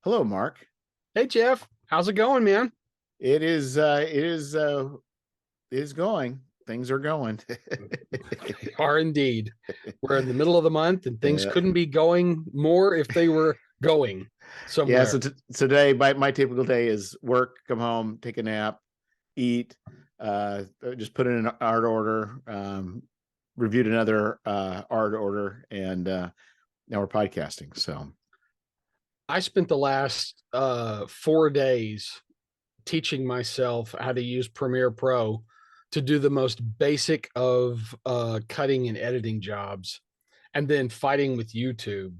Hello, Mark. Hey Jeff, how's it going, man? It is going. Things are going. They are indeed. We're in the middle of the month and things uh, couldn't be going more if they were going yeah, somewhere. today my typical day is work, come home, take a nap, eat, just put in an art order, reviewed another art order, and now we're podcasting. So I spent the last 4 days teaching myself how to use Premiere Pro to do the most basic of cutting and editing jobs, and then fighting with YouTube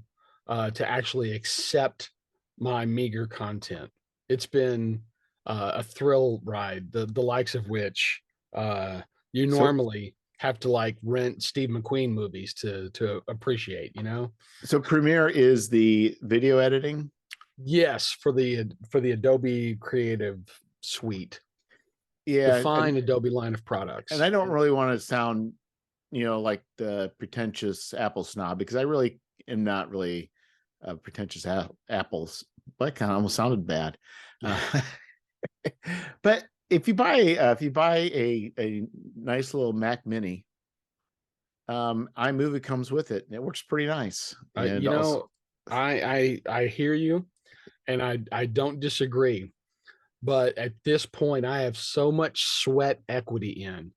to actually accept my meager content. It's been a thrill ride, the likes of which you so normally have to like rent Steve McQueen movies to appreciate, you know? so Premiere is the video editing. Yes, for the Adobe Creative Suite, the Yeah, fine Adobe line of and products. I don't really want to sound, like the pretentious Apple snob, because I really am not really pretentious apples. That kind of almost sounded bad. Uh, but if you buy a nice little Mac Mini, iMovie comes with it, and it works pretty nice. And You also, know, I hear you, and I don't disagree. But at this point, I have so much sweat equity in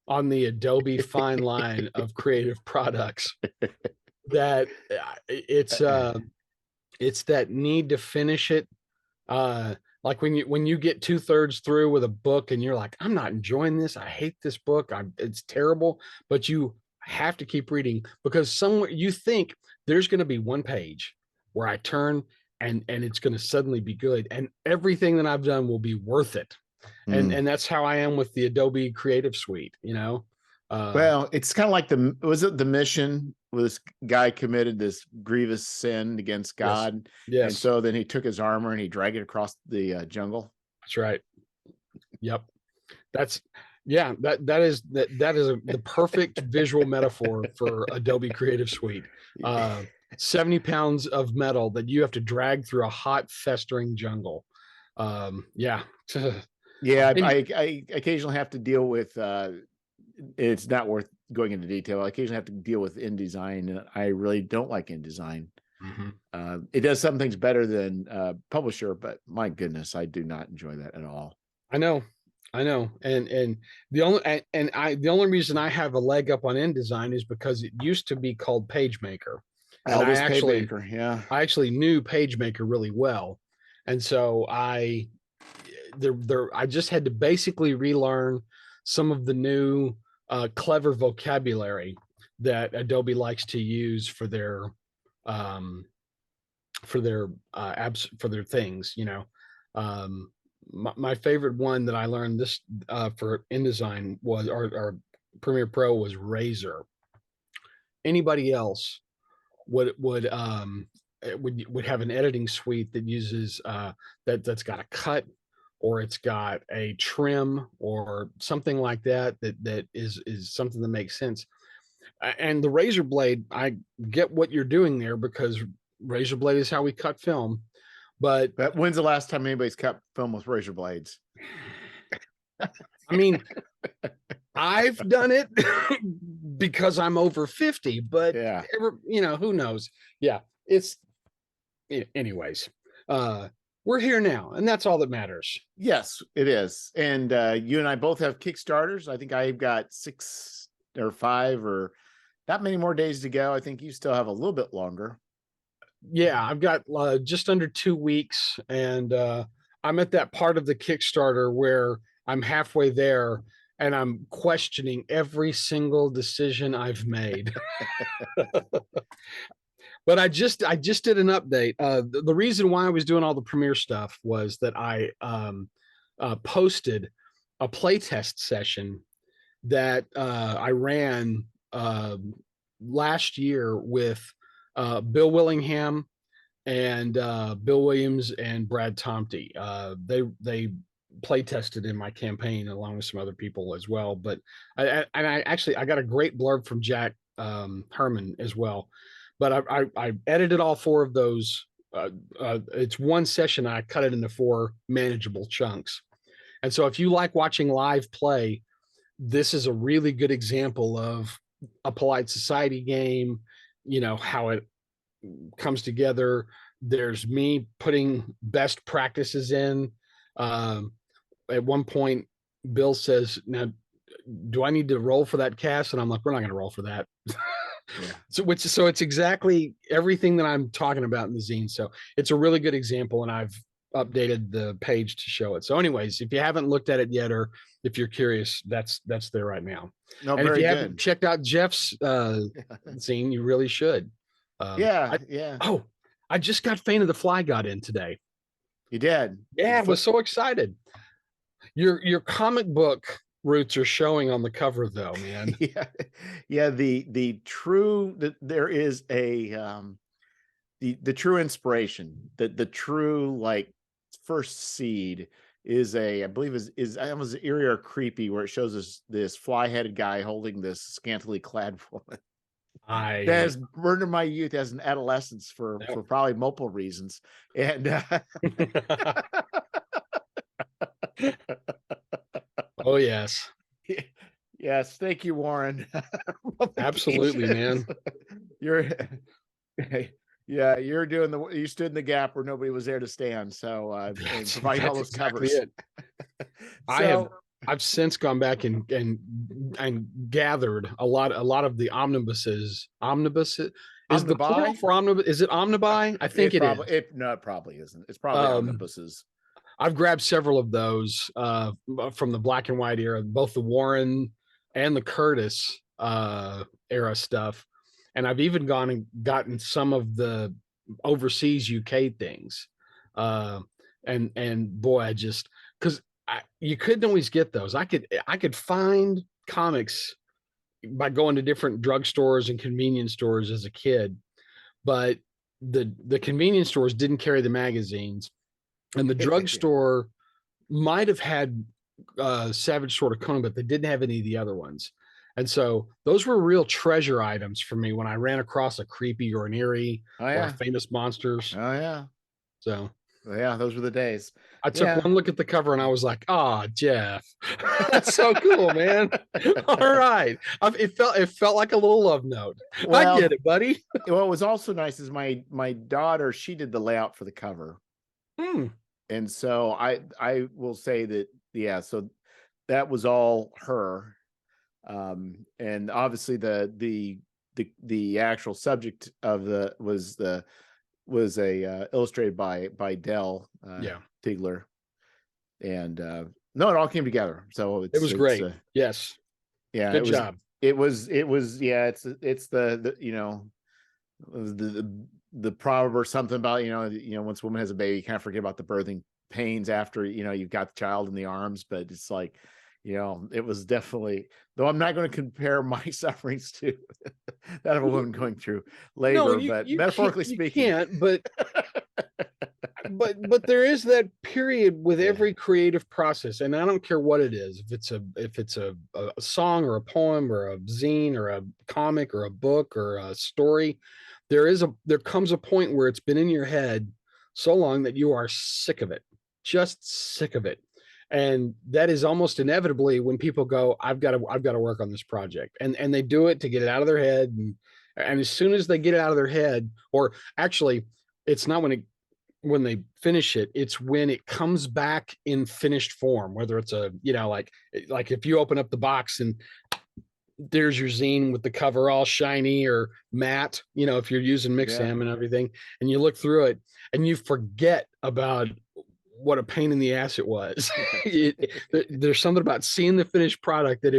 on the Adobe fine line of creative products that it's that need to finish it. Uh, like when you get 2/3 through with a book and you're like, I'm not enjoying this. I hate this book. It's terrible. But you have to keep reading because somewhere you think there's going to be one page where I turn and it's going to suddenly be good, and everything that I've done will be worth it. And mm. and that's how I am with the Adobe Creative Suite. Uh, Well, it's kind of like was it the mission where this guy committed this grievous sin against yes, God, and yes, so then he took his armor and he dragged it across the jungle. that's right. Yep. That's yeah, that is the perfect visual metaphor for Adobe Creative Suite. Uh 70 pounds of metal that you have to drag through a hot festering jungle. Yeah. Yeah, And I occasionally have to deal with. It's not worth going into detail. I occasionally have to deal with InDesign, and I really don't like InDesign. Mhm. It does some things better than Publisher, but my goodness, I do not enjoy that at all. I know. I know. And the only reason I have a leg up on InDesign is because it used to be called PageMaker. And I Elvis actually Paymaker, yeah. I actually knew PageMaker really well. And so I just had to basically relearn some of the new clever vocabulary that Adobe likes to use um, for their things. My favorite one that I learned this for InDesign was or Premiere Pro was Razor. Anybody else would have an editing suite that uses that's got a cut, or it's got a trim or something like that is something that makes sense. And the razor blade, I get what you're doing there because razor blade is how we cut film. But But when's the last time anybody's cut film with razor blades? I mean, I've done it because I'm over 50, but Yeah. who knows? Yeah, it's anyways. Uh, we're here now, and that's all that matters. Yes, it is. And you and I both have Kickstarters. I think I've got 6 or 5 or not many more days to go. I think you still have a little bit longer. Yeah, I've got just under 2 weeks, and I'm at that part of the Kickstarter where I'm halfway there, and I'm questioning every single decision I've made. But I just did an update. The reason why I was doing all the Premiere stuff was that I posted a playtest session that I ran last year with Bill Willingham and Bill Williams and Brad Tomte. They play tested in my campaign along with some other people as well. But I got a great blurb from Jack Herman as well. But I edited all four of those it's one session. I cut it into 4 manageable chunks. And so if you like watching live play, this is a really good example of a polite society game, how it comes together. There's me putting best practices in. At one point, Bill says, "Now, do I need to roll for that cast?" And I'm like, "We're not going to roll for that." Yeah. So it's exactly everything that I'm talking about in the zine. So it's a really good example, and I've updated the page to show it. So anyways, if you haven't looked at it yet, or if you're curious, that's there right now. No, And if very you good. haven't checked out Jeff's zine, you really should. Yeah. Oh, I just got Fane of the Fly got in today. You did? Yeah, I was so excited. Your comic book roots are showing on the cover, though, man. Yeah. There is a the true inspiration, the true like first seed is I believe is almost eerie or creepy, where it shows this fly-headed guy holding this scantily clad woman. That has burned in my youth as an adolescence for probably multiple reasons. And oh yes. Yes, thank you, Warren. Absolutely, man. You're yeah, you stood in the gap where nobody was there to stand. So and provide all those exactly covers. So, I've since gone back and gathered a lot of the omnibuses. Is the plural for omnibus? Is it omnibuy? I think it is. No, it probably isn't. It's probably omnibuses. I've grabbed several of those from the black and white era, both the Warren and the Curtis era stuff. And I've even gone and gotten some of the overseas UK things. And boy, I just, because you couldn't always get those. I could find comics by going to different drugstores and convenience stores as a kid, but the convenience stores didn't carry the magazines, and the drugstore might have had Savage Sword of Conan, but they didn't have any of the other ones. And so those were real treasure items for me when I ran across a creepy or an eerie or famous monsters. Oh yeah. So yeah, those were the days. I took one look at the cover and I was like, "Oh, Jeff, that's so cool, man!" All right, it felt like a little love note. Well, I get it, buddy. What was also nice is my daughter, she did the layout for the cover, and so I will say that so that was all her, and obviously the actual subject of was illustrated by Dell Tigler, and no, it all came together. So it was great. Yes, yeah, good job. It was yeah. It's the the proverb or something about once a woman has a baby, you kind of forget about the birthing pains after you've got the child in the arms. But it's like it was definitely, though I'm not going to compare my sufferings to that of a woman going through labor, but metaphorically speaking, can't, but there is that period with every creative process, and I don't care what it is, if it's a song or a poem or a zine or a comic or a book or a story, there comes a point where it's been in your head so long that you are sick of it, just sick of it. And that is almost inevitably when people go, I've got to work on this project, and they do it to get it out of their head. And as soon as they get it out of their head, or actually it's not when they finish it, it's when it comes back in finished form, whether it's like if you open up the box and there's your zine with the cover all shiny or matte, if you're using Mixam and everything, and you look through it and you forget about what a pain in the ass it was. There's something about seeing the finished product that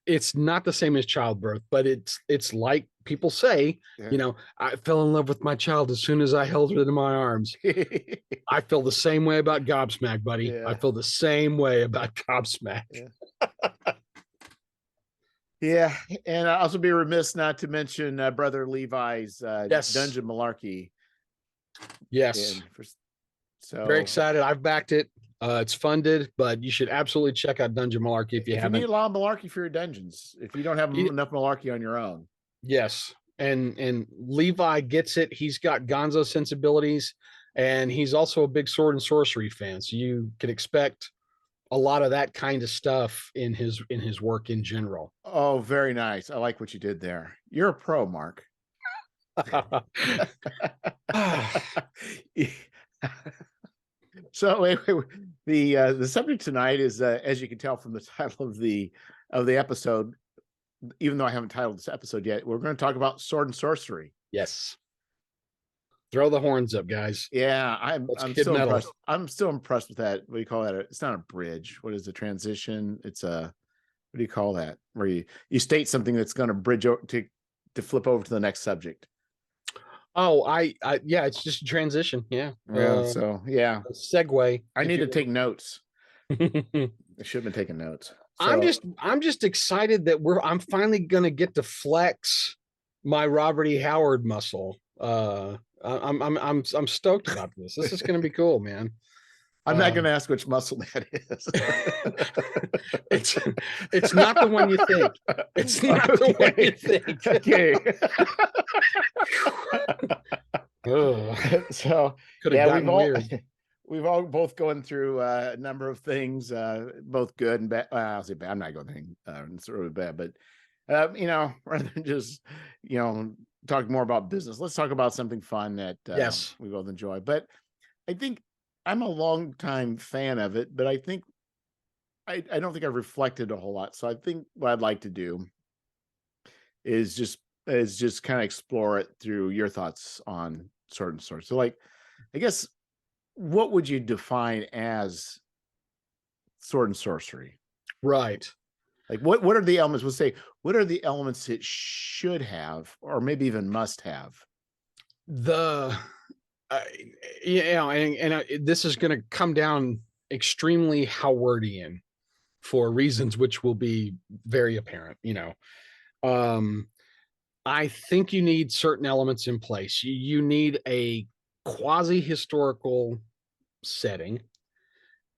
it's not the same as childbirth, but it's like people say, I fell in love with my child as soon as I held her in my arms. I feel the same way about Gobsmack, buddy. I feel the same way about Gobsmack. Yeah, and I'll also be remiss not to mention Brother Levi's Dungeon Malarkey. Yes. So very excited. I've backed it. It's funded, but you should absolutely check out Dungeon Malarkey if you haven't. You need a lot of malarkey for your dungeons, if you don't have enough malarkey on your own. Yes. and Levi gets it. He's got Gonzo sensibilities, and he's also a big sword and sorcery fan. So you can expect a lot of that kind of stuff in his work in general. Oh, very nice. I like what you did there. You're a pro, Mark. So wait. The subject tonight is, as you can tell from the title of the episode, even though I haven't titled this episode yet, we're going to talk about sword and sorcery. Yes. Throw the horns up, guys. Yeah, I'm still metal. impressed. I'm still impressed with that. What do you call that? It's not a bridge. What is the transition? It's a, what do you call that? Where you state something that's going to bridge over to flip over to the next subject. Oh, yeah, it's just a transition. Yeah. So yeah, a segue. I need to take notes. I should have been taking notes. So, I'm just excited that I'm finally gonna get to flex my Robert E. Howard muscle. I'm stoked about this. This is gonna be cool, man. I'm not going to ask which muscle that is. It's not the one you think. It's not the one you think. Okay. So yeah, we've all both going through a number of things, both good and bad. I'll say bad. I'm not going sort of bad, but rather than just talk more about business, let's talk about something fun that yes, we both enjoy. But I think I'm a long time fan of it, but I think I don't think I've reflected a whole lot. So I think what I'd like to do is just kind of explore it through your thoughts on sword and sorcery. So, like, I guess, what would you define as sword and sorcery? Right. Like, what are the elements? We'll say, what are the elements it should have, or maybe even must have? This is going to come down extremely Howardian for reasons which will be very apparent. I think you need certain elements in place. You need a quasi-historical setting.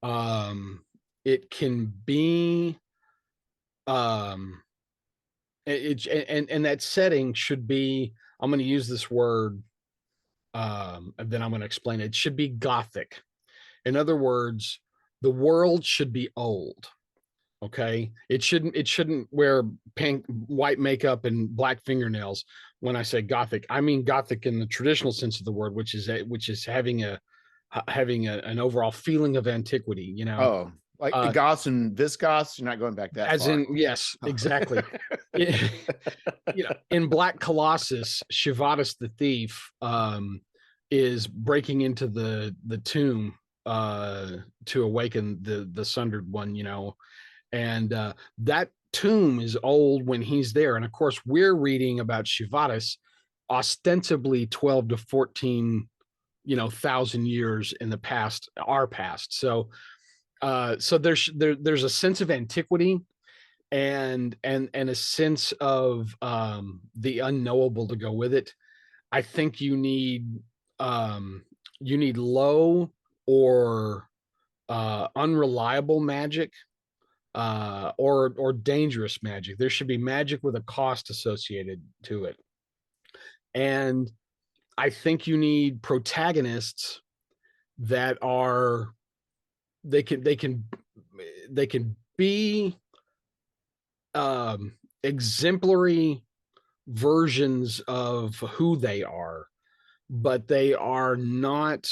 It can be and that setting should be, I'm going to use this word, and then I'm going to explain it. It should be Gothic. In other words, the world should be old. Okay. It shouldn't wear white makeup and black fingernails. When I say Gothic, I mean Gothic in the traditional sense of the word, which is having an overall feeling of antiquity, Oh, like the Goths and Visgoths, you're not going back that as far. in, yes, exactly. In Black Colossus, Shivadas the thief is breaking into the tomb to awaken the sundered one, and that tomb is old when he's there. And of course, we're reading about Shivadas ostensibly 12 to 14 1,000 years in the past, our past. So there's a sense of antiquity and a sense of the unknowable to go with it. I think you need low or unreliable magic, or dangerous magic. There should be magic with a cost associated to it. And I think you need protagonists that are they can be exemplary versions of who they are, but they are not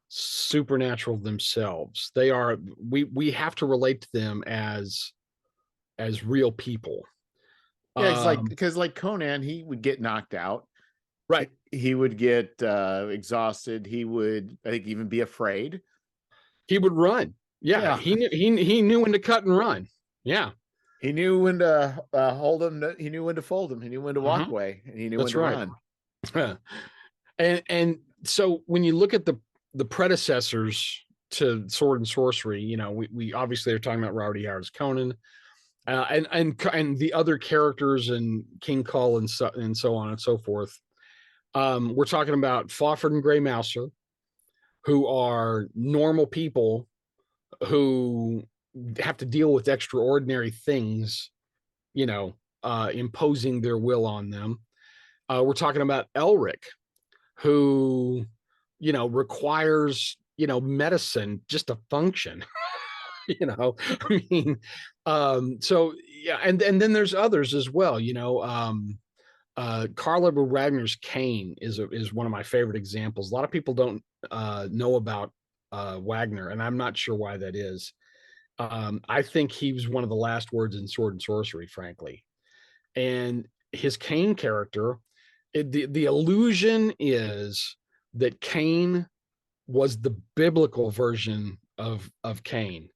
supernatural themselves. They are, we have to relate to them as real people. Yeah, it's like, because like Conan, he would get knocked out. Right. He would get exhausted. He would, I think, even be afraid. He would run. Yeah. He knew when to cut and run. Yeah. He knew when to hold him. He knew when to fold him. He knew when to walk away, and he knew when to run. And so when you look at the predecessors to Sword and Sorcery, we obviously are talking about Robert E. Howard's Conan, and the other characters in King Kull and so on and so forth. We're talking about Fafhrd and Grey Mouser, who are normal people who have to deal with extraordinary things, imposing their will on them. We're talking about Elric, who, requires, medicine just to function. I mean, so yeah, and then there's others as well. Karl Edward Wagner's Cain is one of my favorite examples. A lot of people don't know about Wagner, and I'm not sure why that is. I think he was one of the last words in Sword and Sorcery, frankly. And his Cain character, the illusion is that Cain was the biblical version of Cain,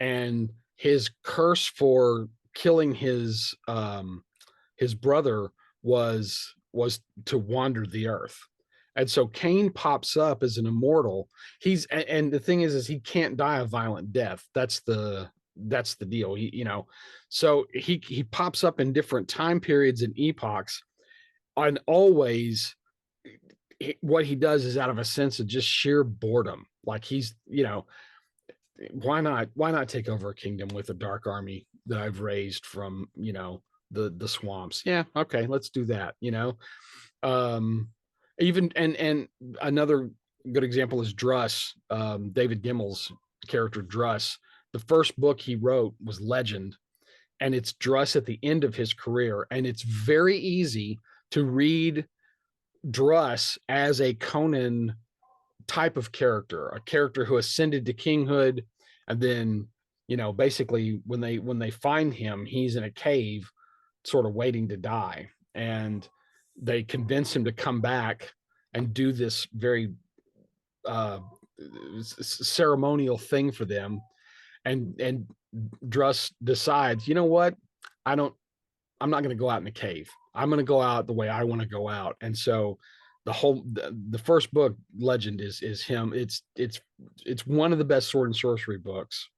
and his curse for killing his brother was to wander the earth. And so Cain pops up as an immortal. And the thing is he can't die a violent death. That's the deal. So he pops up in different time periods and epochs, and always what he does is out of a sense of just sheer boredom. Like he's, why not take over a kingdom with a dark army that I've raised from, the swamps? Yeah, okay, let's do that. Um, Even and another good example is Druss, David Gimmel's character Druss. The first book he wrote was Legend, and it's Druss at the end of his career, and it's very easy to read Druss as a Conan type of character, a character who ascended to kinghood, and then basically when they find him, he's in a cave, sort of waiting to die, and they convince him to come back and do this very uh, ceremonial thing for them, and Druss decides, you know what, I don't I'm not going to go out in the cave. I'm going to go out the way I want to go out. And so the first book, Legend, is him. It's one of the best sword and sorcery books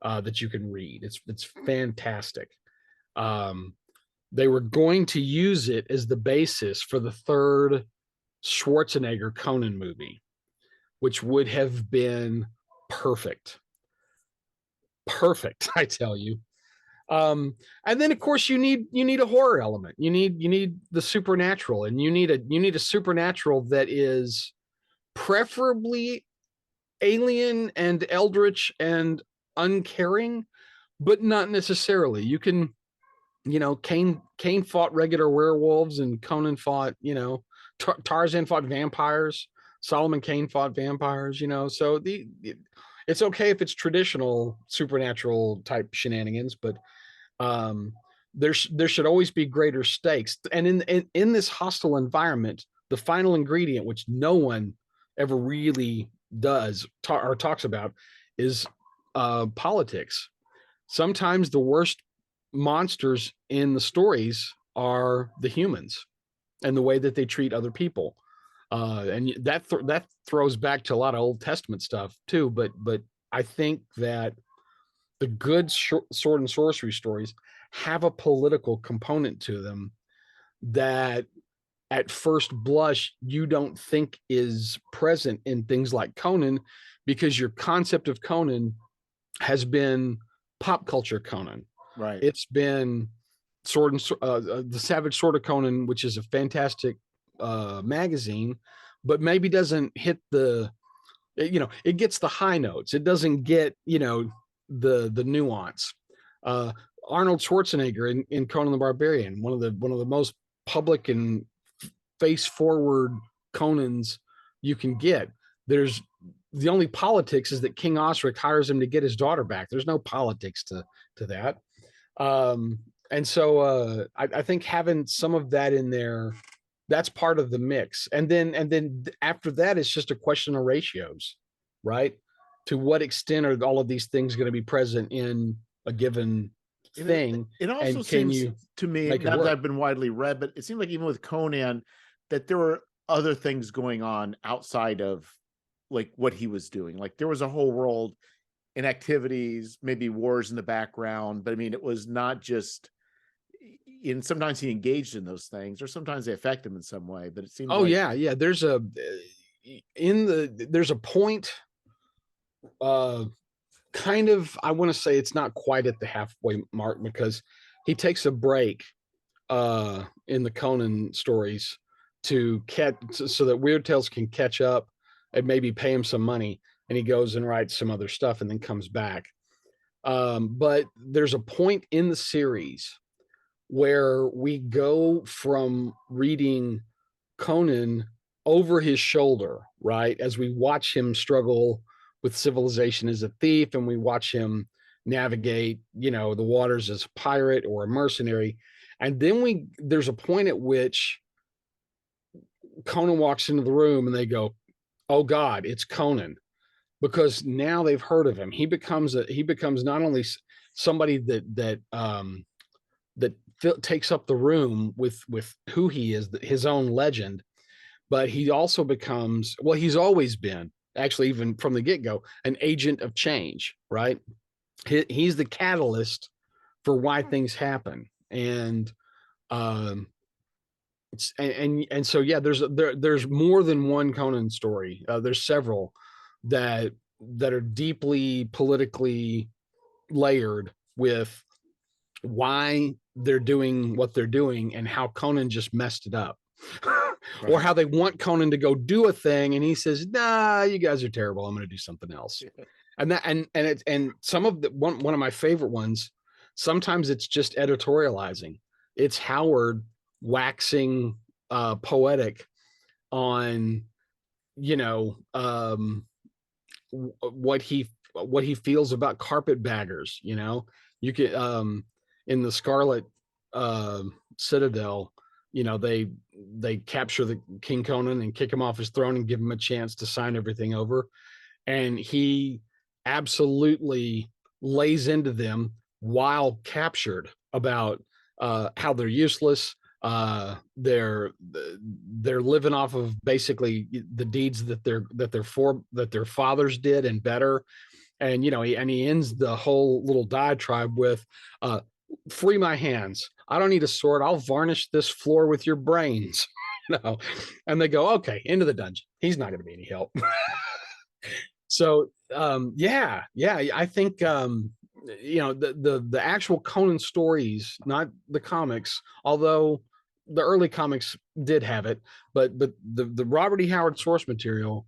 that you can read. It's fantastic. Um, they were going to use it as the basis for the third Schwarzenegger Conan movie, which would have been perfect. Perfect, I tell you. And then of course you need a horror element. You need the supernatural, and you need a supernatural that is preferably alien and eldritch and uncaring, but not necessarily. You can, Cain fought regular werewolves, and Conan fought, Tarzan fought vampires, Solomon Kane fought vampires, so it's okay if it's traditional supernatural type shenanigans, but um, there should always be greater stakes. And in this hostile environment, the final ingredient, which no one ever really does or talks about, is politics. Sometimes the worst monsters in the stories are the humans and the way that they treat other people. And that throws back to a lot of Old Testament stuff too. But I think that the good sword and sorcery stories have a political component to them that at first blush you don't think is present in things like Conan, because your concept of Conan has been pop culture Conan. Right. It's been the Savage Sword of Conan, which is a fantastic magazine, but maybe doesn't hit it gets the high notes. It doesn't get, the nuance. Arnold Schwarzenegger in Conan the Barbarian, one of the most public and face forward Conans you can get. There's the only politics is that King Osric hires him to get his daughter back. There's no politics to that. And so I think having some of that in there, that's part of the mix. And then after that, it's just a question of ratios, right? To what extent are all of these things going to be present in a given thing? It also seems to me, not that I've been widely read, but it seems like even with Conan, that there were other things going on outside of like what he was doing. Like there was a whole world and activities, maybe wars in the background, but I mean, it was not just in, sometimes he engaged in those things, or sometimes they affect him in some way, but it seems yeah. There's a point, kind of, I want to say it's not quite at the halfway mark, because he takes a break in the Conan stories to catch, so that Weird Tales can catch up and maybe pay him some money, and he goes and writes some other stuff and then comes back. But there's a point in the series where we go from reading Conan over his shoulder, right, as we watch him struggle with civilization as a thief, and we watch him navigate, the waters as a pirate or a mercenary. And then there's a point at which Conan walks into the room and they go, "Oh God, it's Conan," because now they've heard of him. He becomes not only somebody that takes up the room with who he is, his own legend, but he also becomes, well, he's always been, actually, even from the get-go, an agent of change, right? He's the catalyst for why things happen. And so yeah, there's more than one Conan story. There's several that are deeply politically layered with why they're doing what they're doing and how Conan just messed it up. Right. Or how they want Conan to go do a thing and he says, "Nah, you guys are terrible. I'm going to do something else." Yeah. And some of the one of my favorite ones, sometimes it's just editorializing. It's Howard waxing poetic on, what he feels about carpetbaggers. You could in the Scarlet Citadel, they capture the King Conan and kick him off his throne and give him a chance to sign everything over, and he absolutely lays into them while captured about how they're useless. They're living off of basically the deeds that their fathers did and better. And he ends the whole little diatribe with, "Free my hands. I don't need a sword. I'll varnish this floor with your brains." And they go, "Okay, into the dungeon. He's not going to be any help." So yeah, I think the actual Conan stories, not the comics, although the early comics did have it, but the Robert E. Howard source material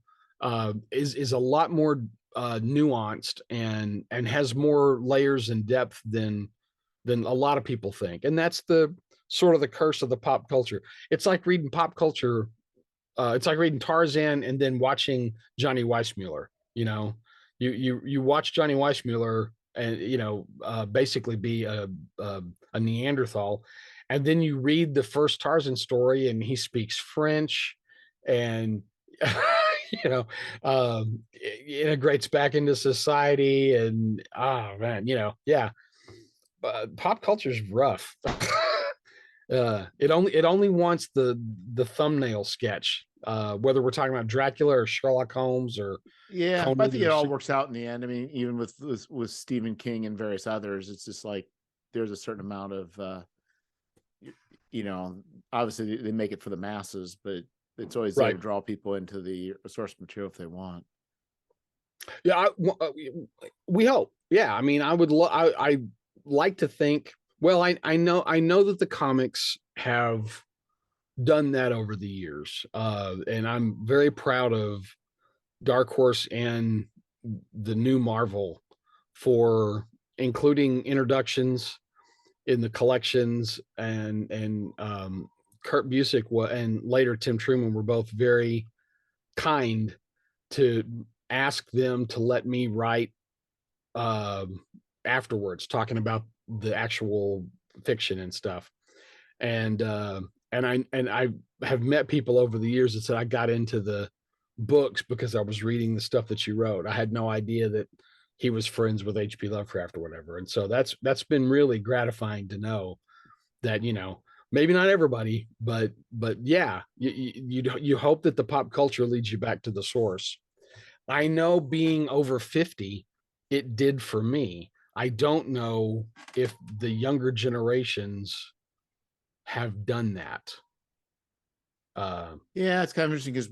is a lot more nuanced and has more layers and depth than a lot of people think. And that's the sort of the curse of the pop culture. It's like reading pop culture. It's like reading Tarzan and then watching Johnny Weissmuller. You watch Johnny Weissmuller and basically be a Neanderthal, and then you read the first Tarzan story and he speaks French and integrates back into society, and man, yeah, pop culture is rough. It only wants the thumbnail sketch, whether we're talking about Dracula or Sherlock Holmes or Conan. I think it all works out in the end. I mean, even with Stephen King and various others, it's just like there's a certain amount of obviously they make it for the masses, but it's always there to draw people into the source material if they want. Yeah, we hope. Yeah, I mean, I like to think. Well, I know that the comics have done that over the years, and I'm very proud of Dark Horse and the new Marvel for including introductions in the collections, and Kurt Busiek and later Tim Truman were both very kind to ask them to let me write afterwards, talking about the actual fiction and stuff. And I have met people over the years that said I got into the books because I was reading the stuff that you wrote. I had no idea that he was friends with H.P. Lovecraft or whatever. And so that's been really gratifying to know that, maybe not everybody, but yeah, you hope that the pop culture leads you back to the source. I know being over 50, it did for me. I don't know if the younger generations have done that. Yeah, it's kind of interesting because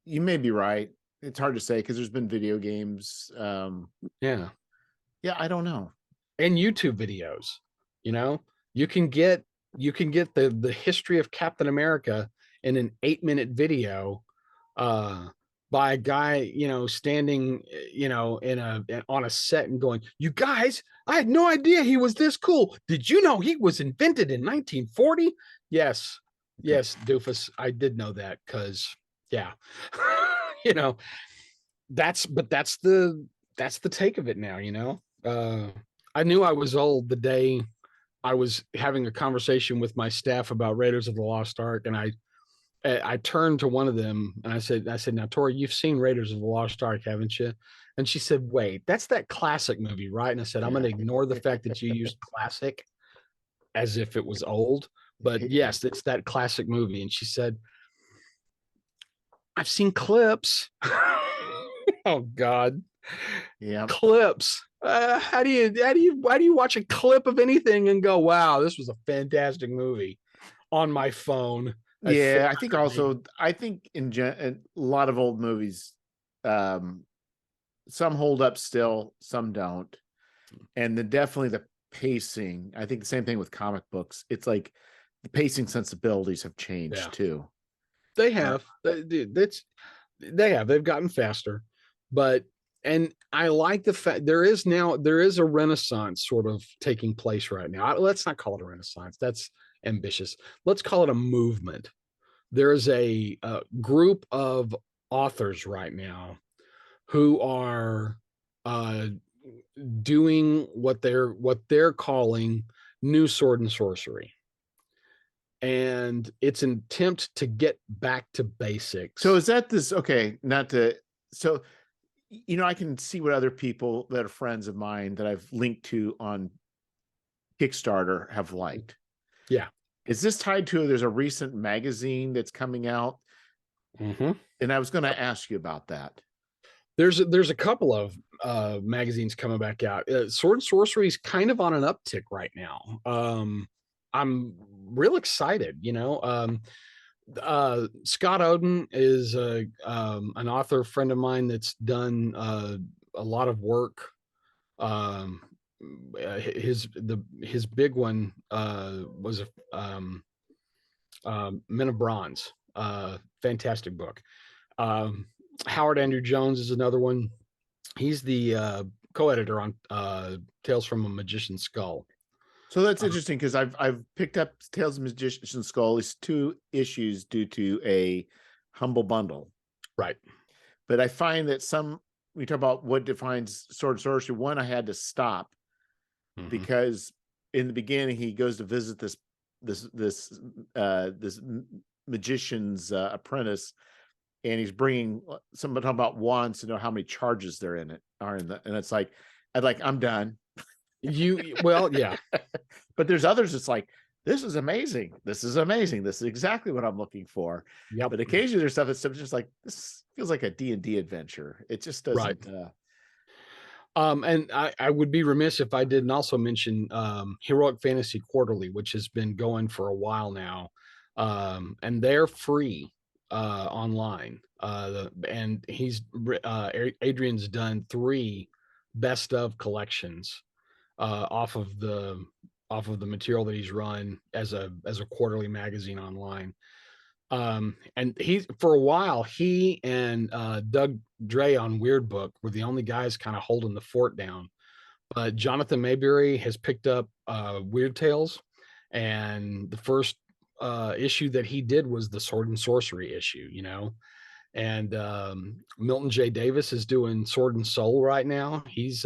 you may be right. It's hard to say because there's been video games. Yeah, I don't know. And YouTube videos. You can get the history of Captain America in an 8-minute video by a guy, standing, on a set and going, "You guys, I had no idea he was this cool. Did you know he was invented in 1940?" Yes, yes, doofus, I did know that because, yeah, you know, that's the take of it now. I knew I was old the day I was having a conversation with my staff about Raiders of the Lost Ark, and I turned to one of them and I said, "Now, Tori, you've seen Raiders of the Lost Ark, haven't you?" And she said, "Wait, that's that classic movie, right?" And I said, "I'm going to ignore the fact that you used classic as if it was old, but yes, it's that classic movie." And she said, "I've seen clips." Oh God, Yeah. clips. Why do you watch a clip of anything and go, "Wow, this was a fantastic movie," on my phone? Yeah, I think a lot of old movies, some hold up still, some don't. And then definitely the pacing. I think the same thing with comic books. It's like the pacing sensibilities have changed too. They have. They've gotten faster, but and I like the fact there is a renaissance sort of taking place right now. Let's not call it a renaissance. That's ambitious. Let's call it a movement. There is a group of authors right now who are uh, doing what they're calling new sword and sorcery, and it's an attempt to get back to basics. So is that this? Okay, not to. So, I can see what other people that are friends of mine that I've linked to on Kickstarter have liked. Yeah. Is this tied to? There's a recent magazine that's coming out, and I was going to ask you about that. There's a couple of magazines coming back out. Sword and Sorcery is kind of on an uptick right now. I'm real excited. Scott Oden is an author friend of mine that's done a lot of work. His big one was Men of Bronze. Fantastic book. Howard Andrew Jones is another one. He's the co-editor on Tales from a Magician's Skull. So that's interesting because I've picked up Tales of Magician's Skull. It's 2 issues due to a humble bundle, right? But I find that we talk about what defines sword and sorcery. One, I had to stop because in the beginning he goes to visit this magician's apprentice, and he's bringing somebody talking about wands to know how many charges there and it's like I'm done. Yeah. But there's others. It's like, this is amazing. This is amazing. This is exactly what I'm looking for. Yep. But occasionally there's stuff that's just like, this feels like a D&D adventure. It just doesn't. And I would be remiss if I didn't also mention Heroic Fantasy Quarterly, which has been going for a while now, and they're free online. And Adrian's done 3 best of collections off of the material that he's run as a quarterly magazine online. And for a while, he and Doug Dre on Weird Book were the only guys kind of holding the fort down. But Jonathan Mayberry has picked up Weird Tales, and the first issue that he did was the Sword and Sorcery issue, and Milton J. Davis is doing Sword and Soul right now. He's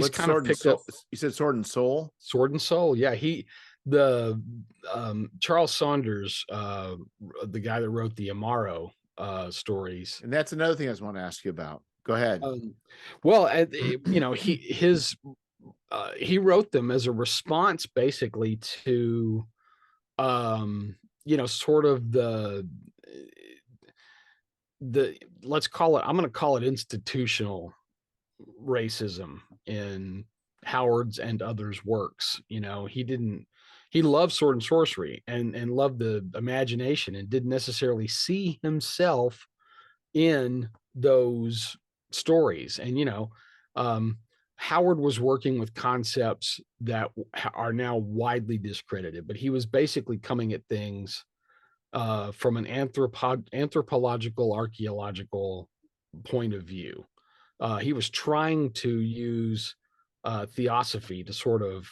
kind of picked up. You said Sword and Soul? Sword and Soul, yeah. Charles Saunders, the guy that wrote the Amaro stories. And that's another thing I just want to ask you about. Go ahead. He wrote them as a response basically to sort of the let's call it, I'm going to call it institutional racism in Howard's and others' works. He loved Sword and Sorcery and loved the imagination and didn't necessarily see himself in those stories. And Howard was working with concepts that are now widely discredited, but he was basically coming at things from an anthropological, archaeological point of view. He was trying to use theosophy to sort of,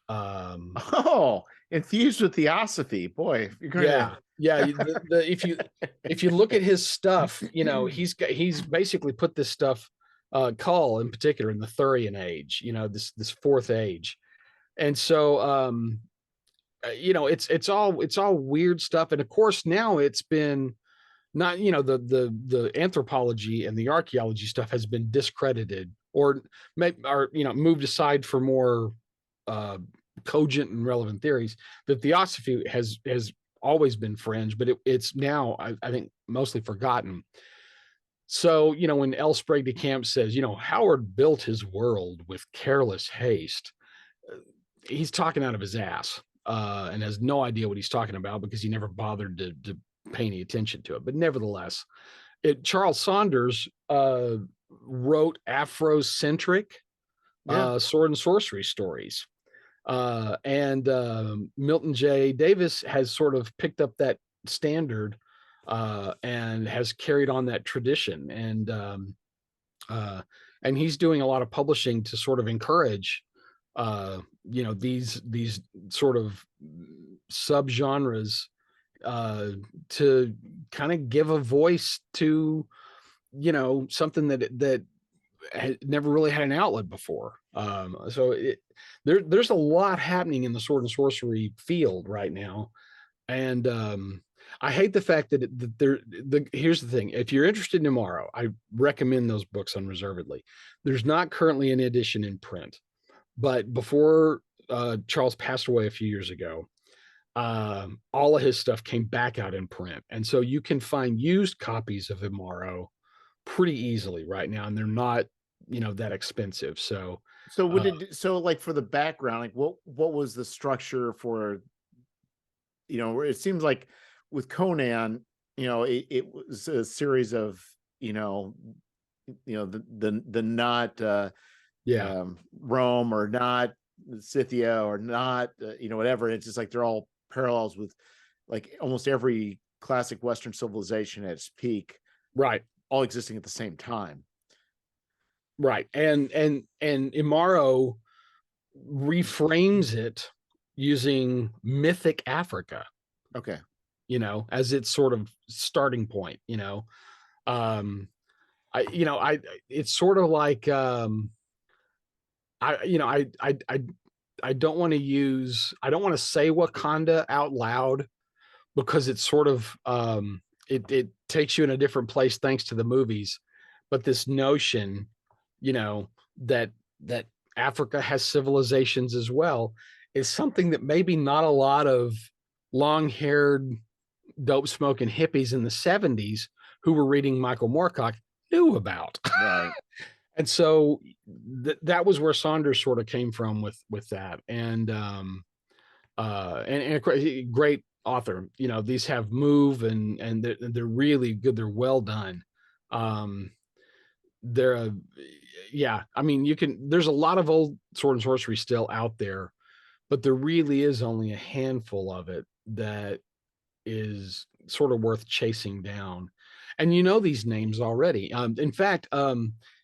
Oh, infused with theosophy. Boy, if you're going yeah, to. yeah. If you look at his stuff, he's basically put this stuff, Kull in particular, in the Thurian age, this fourth age, and so it's all weird stuff, and of course now it's been not, the anthropology and the archaeology stuff has been discredited or moved aside for more uh cogent and relevant theories. The theosophy has always been fringe, but it's now, I think, mostly forgotten. So when L. Sprague de Camp says, Howard built his world with careless haste, he's talking out of his ass, and has no idea what he's talking about because he never bothered to pay any attention to it. But nevertheless, Charles Saunders wrote Afrocentric Yeah. sword and sorcery stories. And Milton J. Davis has sort of picked up that standard and has carried on that tradition. And he's doing a lot of publishing to sort of encourage these sort of subgenres, to kind of give a voice to something that had never really had an outlet before. So there's a lot happening in the sword and sorcery field right now, and I hate the fact that here's the thing: if you're interested in tomorrow, I recommend those books unreservedly. There's not currently an edition in print, but before Charles passed away a few years ago, all of his stuff came back out in print, and so you can find used copies of Imaro pretty easily right now, and they're not that expensive. So So uh, like for the background, like what was the structure for, it seems like with Conan, it was a series of, the not yeah, Rome or not Scythia or not, whatever. It's just like they're all parallels with like almost every classic Western civilization at its peak, right, all existing at the same time. right. And Imaro reframes it using mythic Africa, Okay. as its sort of starting point. Um, I it's sort of like, I don't want to say Wakanda out loud because it's sort of, it takes you in a different place thanks to the movies. But this notion, that Africa has civilizations as well, is something that maybe not a lot of long-haired, dope-smoking hippies in the 70s who were reading Michael Moorcock knew about. Right. And so that was where Saunders sort of came from with that. And a great author. These have move, and they're really good. They're well done. Um, they're a, yeah. I mean, there's a lot of old sword and sorcery still out there, but there really is only a handful of it that is sort of worth chasing down. And these names already. In fact,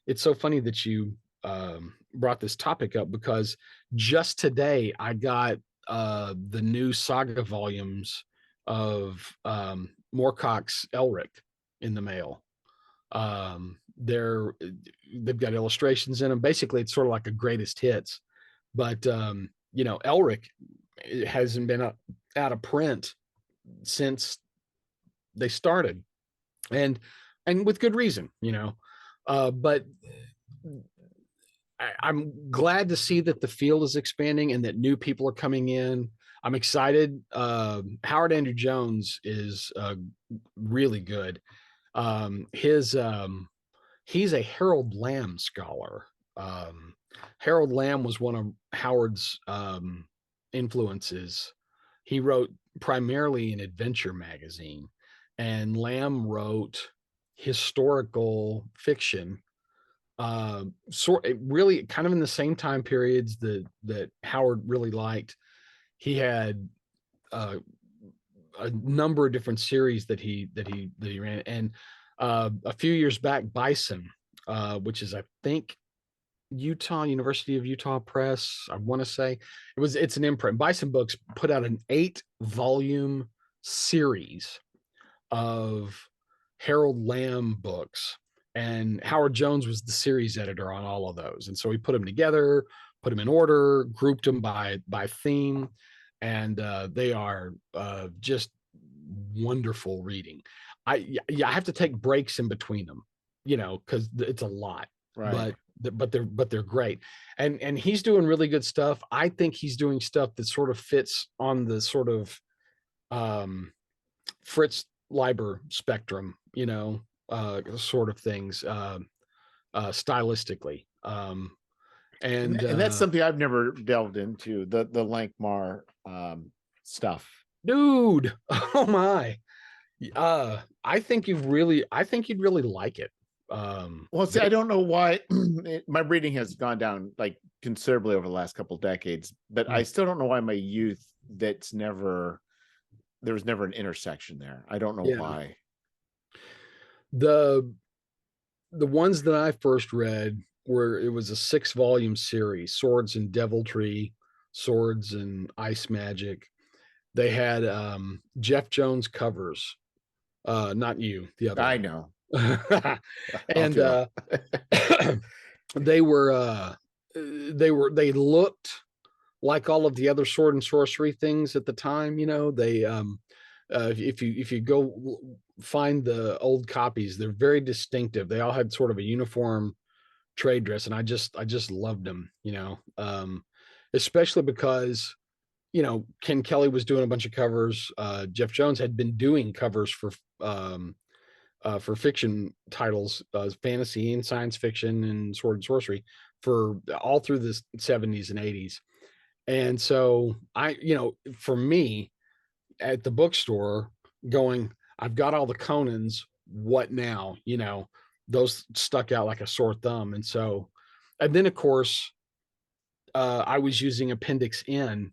it's so funny that you brought this topic up, because just today I got the new saga volumes of Moorcock's Elric in the mail. They've got illustrations in them. Basically, it's sort of like a greatest hits, but Elric, it hasn't been out of print since they started, and with good reason. But I'm glad to see that the field is expanding and that new people are coming in. I'm excited. Howard Andrew Jones is really good. His He's a Harold Lamb scholar. Harold Lamb was one of Howard's influences. He wrote primarily an adventure magazine, and Lamb wrote historical fiction, really kind of in the same time periods that Howard really liked. He had a number of different series that he ran. And a few years back, Bison, which is, I think, University of Utah Press, I want to say, it's an imprint. Bison Books put out an 8-volume series of Harold Lamb books, and Howard Jones was the series editor on all of those. And so he put them together, put them in order, grouped them by theme, and they are just wonderful reading. I have to take breaks in between them, because it's a lot, Right. but they're great. And he's doing really good stuff. I think he's doing stuff that sort of fits on the sort of Fritz Leiber spectrum, sort of things, stylistically. And, And and that's something I've never delved into, the Lankmar stuff. dude, oh my, I think you'd really like it. Well, see, I don't know why my reading has gone down like considerably over the last couple of decades, but I still don't know why my youth, there was never an intersection there. I don't know Yeah. why. The ones that I first read it was a 6-volume series, Swords and Deviltry, Swords and Ice Magic. They had Jeff Jones covers, not you, the other I one. know. And they looked like all of the other sword and sorcery things at the time. They if you go find the old copies, they're very distinctive. They all had sort of a uniform trade dress, and I just loved them. Especially because Ken Kelly was doing a bunch of covers. Jeff Jones had been doing covers for fiction titles, fantasy and science fiction and sword and sorcery, for all through the 70s and 80s. And so for me, at the bookstore, going, I've got all the Conans, what now? Those stuck out like a sore thumb. And so, and then of course, I was using Appendix N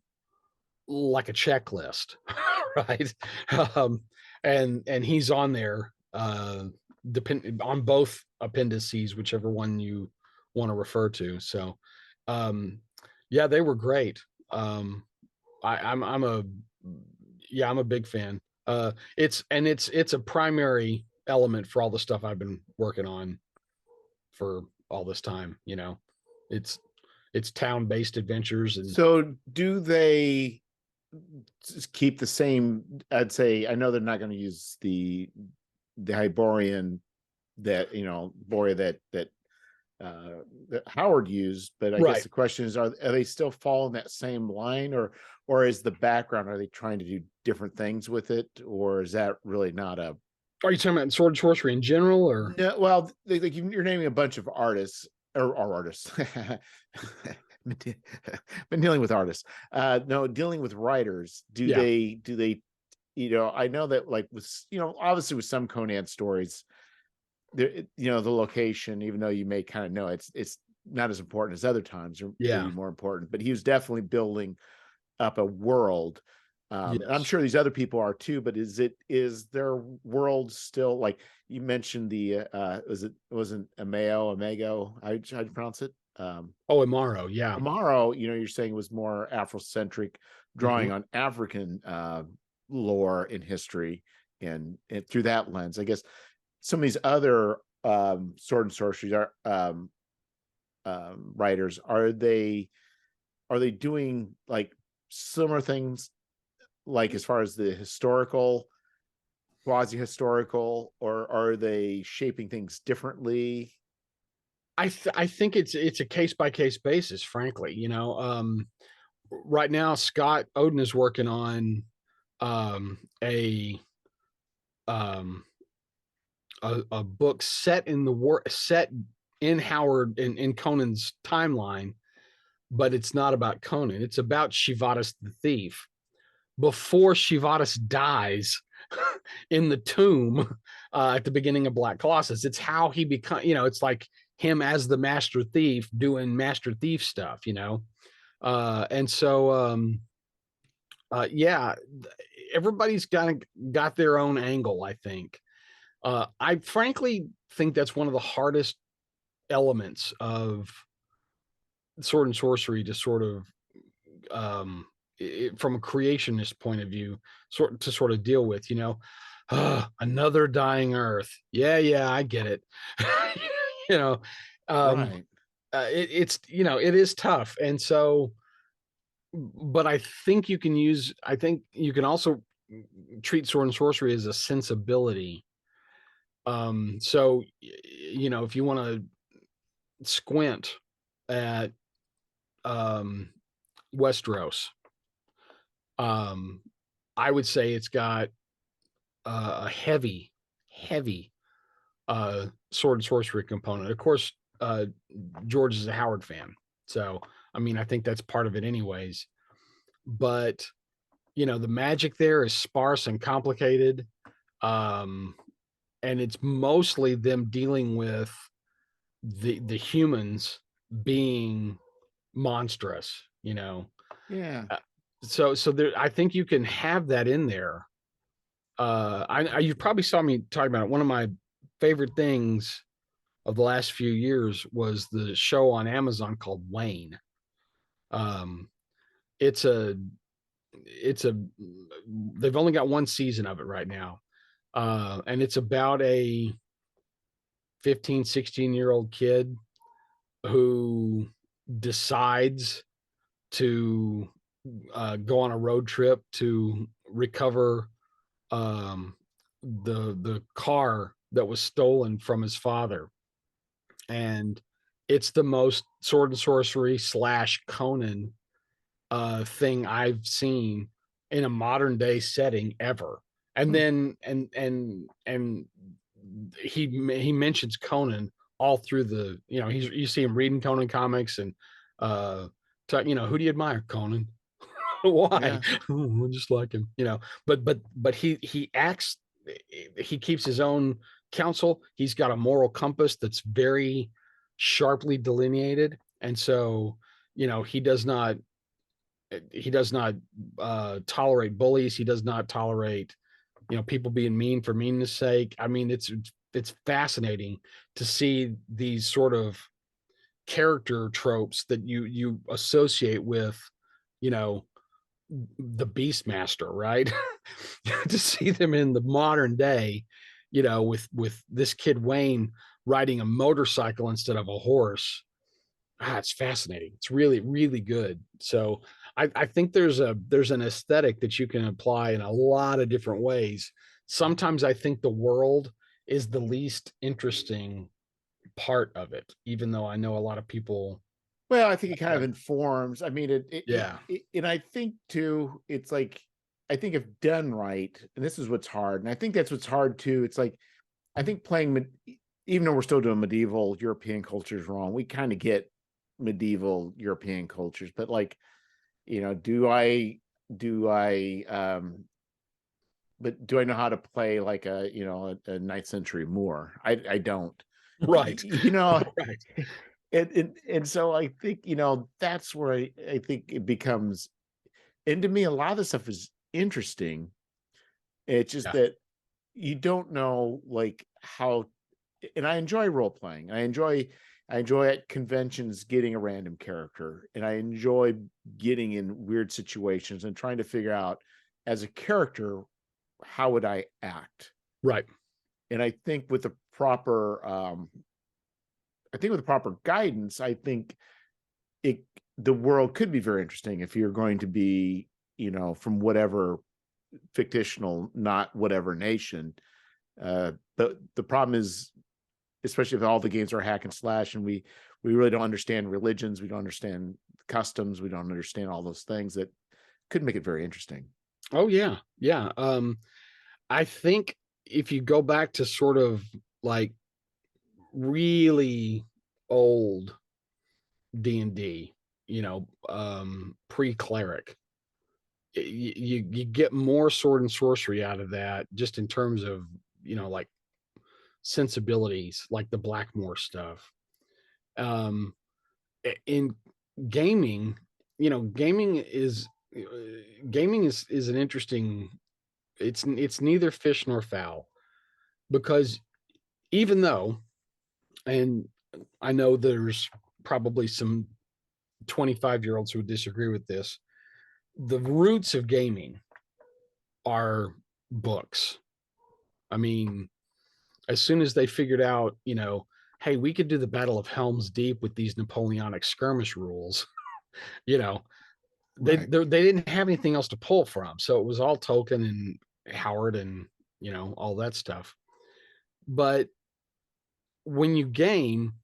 like a checklist, right? And he's on there, depend on both appendices, whichever one you want to refer to. So, yeah, they were great. I'm a big fan. It's a primary element for all the stuff I've been working on for all this time. It's town-based adventures. And so do they just keep the same? I'd say, I know they're not going to use the Hyborian that Borea that Howard used, but I guess the question is, are they still following that same line, or is the background, are they trying to do different things with it, or is that really not a? Are you talking about sword and sorcery in general, or? No, well, you're naming a bunch of artists or artists. Been dealing with artists. No, dealing with writers. Do they? I know that, like, with obviously with some Conan stories, the location, even though you may kind of know it's not as important as other times, or maybe more important, but he was definitely building up a world. Yes. I'm sure these other people are too, but is their world still, like you mentioned, the wasn't Amago, how'd you pronounce it? Amaro, yeah. Amaro, you're saying, was more Afrocentric, drawing on African lore and history, and through that lens. I guess some of these other sword and sorcery writers, are they doing like similar things, like as far as the historical, quasi-historical, or are they shaping things differently? I think it's a case-by-case basis, frankly. Right now Scott Oden is working on a book set in Howard, in Conan's timeline, but it's not about Conan. It's about Shivadas the thief, before Shivadas dies in the tomb at the beginning of Black Colossus. It's how he it's like him as the master thief doing master thief stuff, and so yeah, everybody's got their own angle, I think. I frankly think that's one of the hardest elements of sword and sorcery to sort of from a creationist point of view, sort of deal with, another dying earth. Yeah, I get it. you know, um, Right. it's it is tough, and so, but I think you can also treat sword and sorcery as a sensibility. So if you want to squint at um, Westeros, um, I would say it's got a heavy sword and sorcery component. Of course, George is a Howard fan, so I mean, I think that's part of it, anyways. But the magic there is sparse and complicated, um, and it's mostly them dealing with the humans being monstrous. Yeah. Uh, so there, I think you can have that in there. You probably saw me talking about it. One of my favorite things of the last few years was the show on Amazon called Wayne. Um, it's a it's a they've only got one season of it right now. And it's about a 15-16-year-old kid who decides to go on a road trip to recover the car that was stolen from his father. And it's the most sword and sorcery / Conan thing I've seen in a modern day setting ever. And Hmm. then and he mentions Conan all through the, you see him reading Conan comics, and uh who do you admire? Conan. Why? Yeah. I just like him, but he acts, he keeps his own counsel. He's got a moral compass that's very sharply delineated, and so he does not tolerate bullies. He does not tolerate people being mean for meanness sake. I mean, it's fascinating to see these sort of character tropes that you associate with you know the Beastmaster, right? To see them in the modern day, with this kid Wayne riding a motorcycle instead of a horse. It's fascinating. It's really, really good. So I think there's an aesthetic that you can apply in a lot of different ways. Sometimes I think the world is the least interesting part of it, even though I know a lot of people Well, I think it kind of have, informs. I mean, yeah, and I think too, it's like, I think if done right, and this is what's hard, and I think that's what's hard too. It's like, I think even though we're still doing medieval European cultures wrong, we kind of get medieval European cultures, but like, do I, but do I know how to play like a 9th century Moor? I don't, right, right, and so I think, that's where I think it becomes, and to me, a lot of the stuff is interesting. It's just yeah, that you don't know like how, and I enjoy role playing. I enjoy at conventions getting a random character, and I enjoy getting in weird situations and trying to figure out as a character how would I act. right, And I think with the proper guidance, I think it the world could be very interesting if you're going to be, from whatever fictional, not whatever nation. The problem is, especially if all the games are hack and slash, and we really don't understand religions, we don't understand customs, we don't understand all those things that could make it very interesting. oh yeah, yeah. I think if you go back to sort of like really old D&D, pre-cleric, you get more sword and sorcery out of that, just in terms of like sensibilities, like the Blackmore stuff. um in gaming, gaming is an interesting it's neither fish nor fowl, because even though, and I know there's probably some 25-year-olds who would disagree with this, the roots of gaming are books. I mean, as soon as they figured out, hey, we could do the Battle of Helm's Deep with these Napoleonic skirmish rules, you know, Right. they didn't have anything else to pull from. So it was all Tolkien and Howard and, all that stuff. But when you game,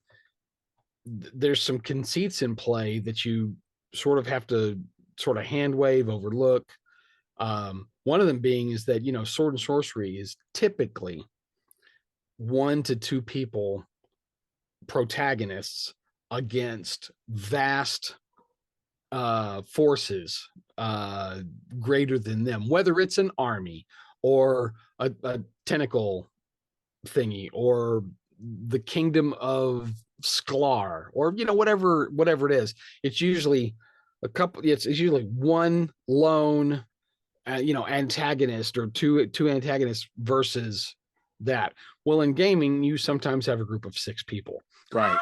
there's some conceits in play that you sort of have to sort of hand wave, overlook. One of them being is that, sword and sorcery is typically 1 to 2 people, protagonists, against vast forces greater than them, whether it's an army or a tentacle thingy or the kingdom of Sklar, or whatever it is. It's usually it's usually one lone antagonist, or two antagonists versus that. Well, in gaming, you sometimes have a group of 6 people. Right.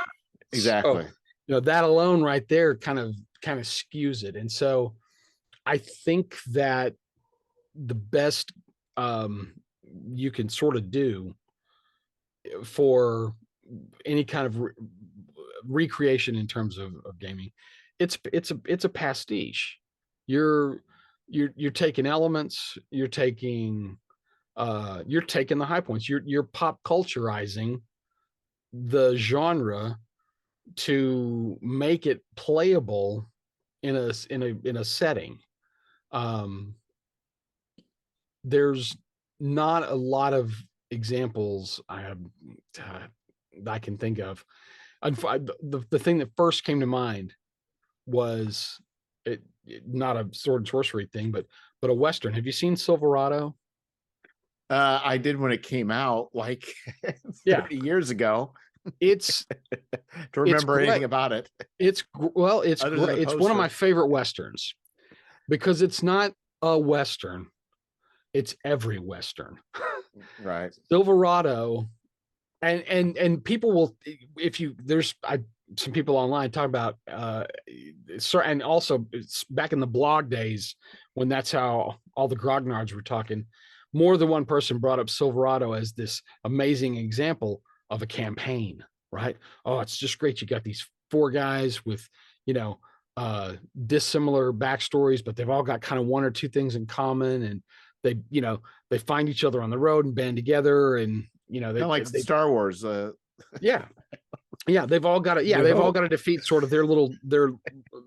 Exactly. So, that alone right there kind of skews it. And so I think that the best you can sort of do for any kind of recreation in terms of gaming, it's a pastiche. You're taking elements, you're taking the high points, you're pop culturizing the genre to make it playable in a setting. There's not a lot of examples I can think of. The thing that first came to mind was not a sword and sorcery thing, but a Western. Have you seen Silverado? I did when it came out, like 30 years ago. It's to remember anything about it. It's great. It's one of my favorite Westerns, because it's not a Western, it's every Western. Right. Silverado, and people will, there's some people online talk about and also it's back in the blog days when that's how all the grognards were talking. More than one person brought up Silverado as this amazing example of a campaign, right? Oh, it's just great. You got these 4 guys with, dissimilar backstories, but they've all got kind of 1 or 2 things in common, and they find each other on the road and band together, and they like Star Wars. Yeah, they've all got to all got to defeat sort of their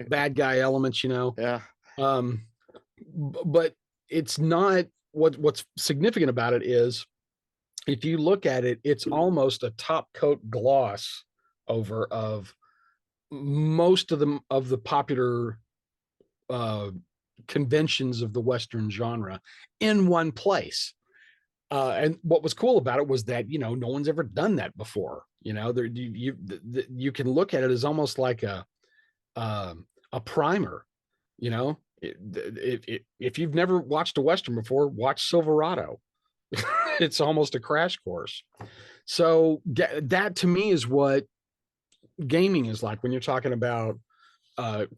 bad guy elements, Yeah. But it's not what's significant about it is, if you look at it, it's almost a top coat gloss over of most of the popular conventions of the Western genre in one place. And what was cool about it was that, no one's ever done that before. You can look at it as almost like a primer. If you've never watched a Western before, watch Silverado. It's almost a crash course. So that to me is what gaming is like when you're talking about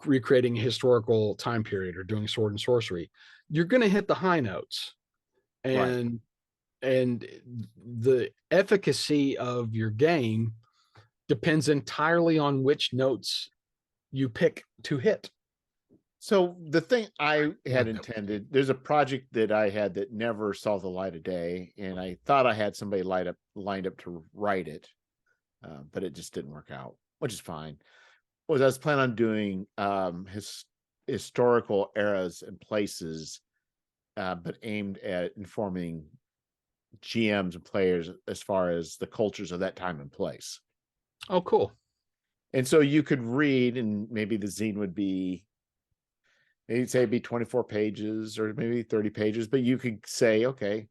recreating a historical time period or doing sword and sorcery. You're going to hit the high notes, and the efficacy of your game depends entirely on which notes you pick to hit. So the thing I had intended, there's a project that I had that never saw the light of day, and I thought I had somebody lined up to write it, but it just didn't work out, which is fine. I was planning on doing historical eras and places, but aimed at informing GMs and players as far as the cultures of that time and place. Oh, cool. And so you could read, and maybe the zine would be, maybe say it'd be 24 pages or maybe 30 pages, but you could say, okay,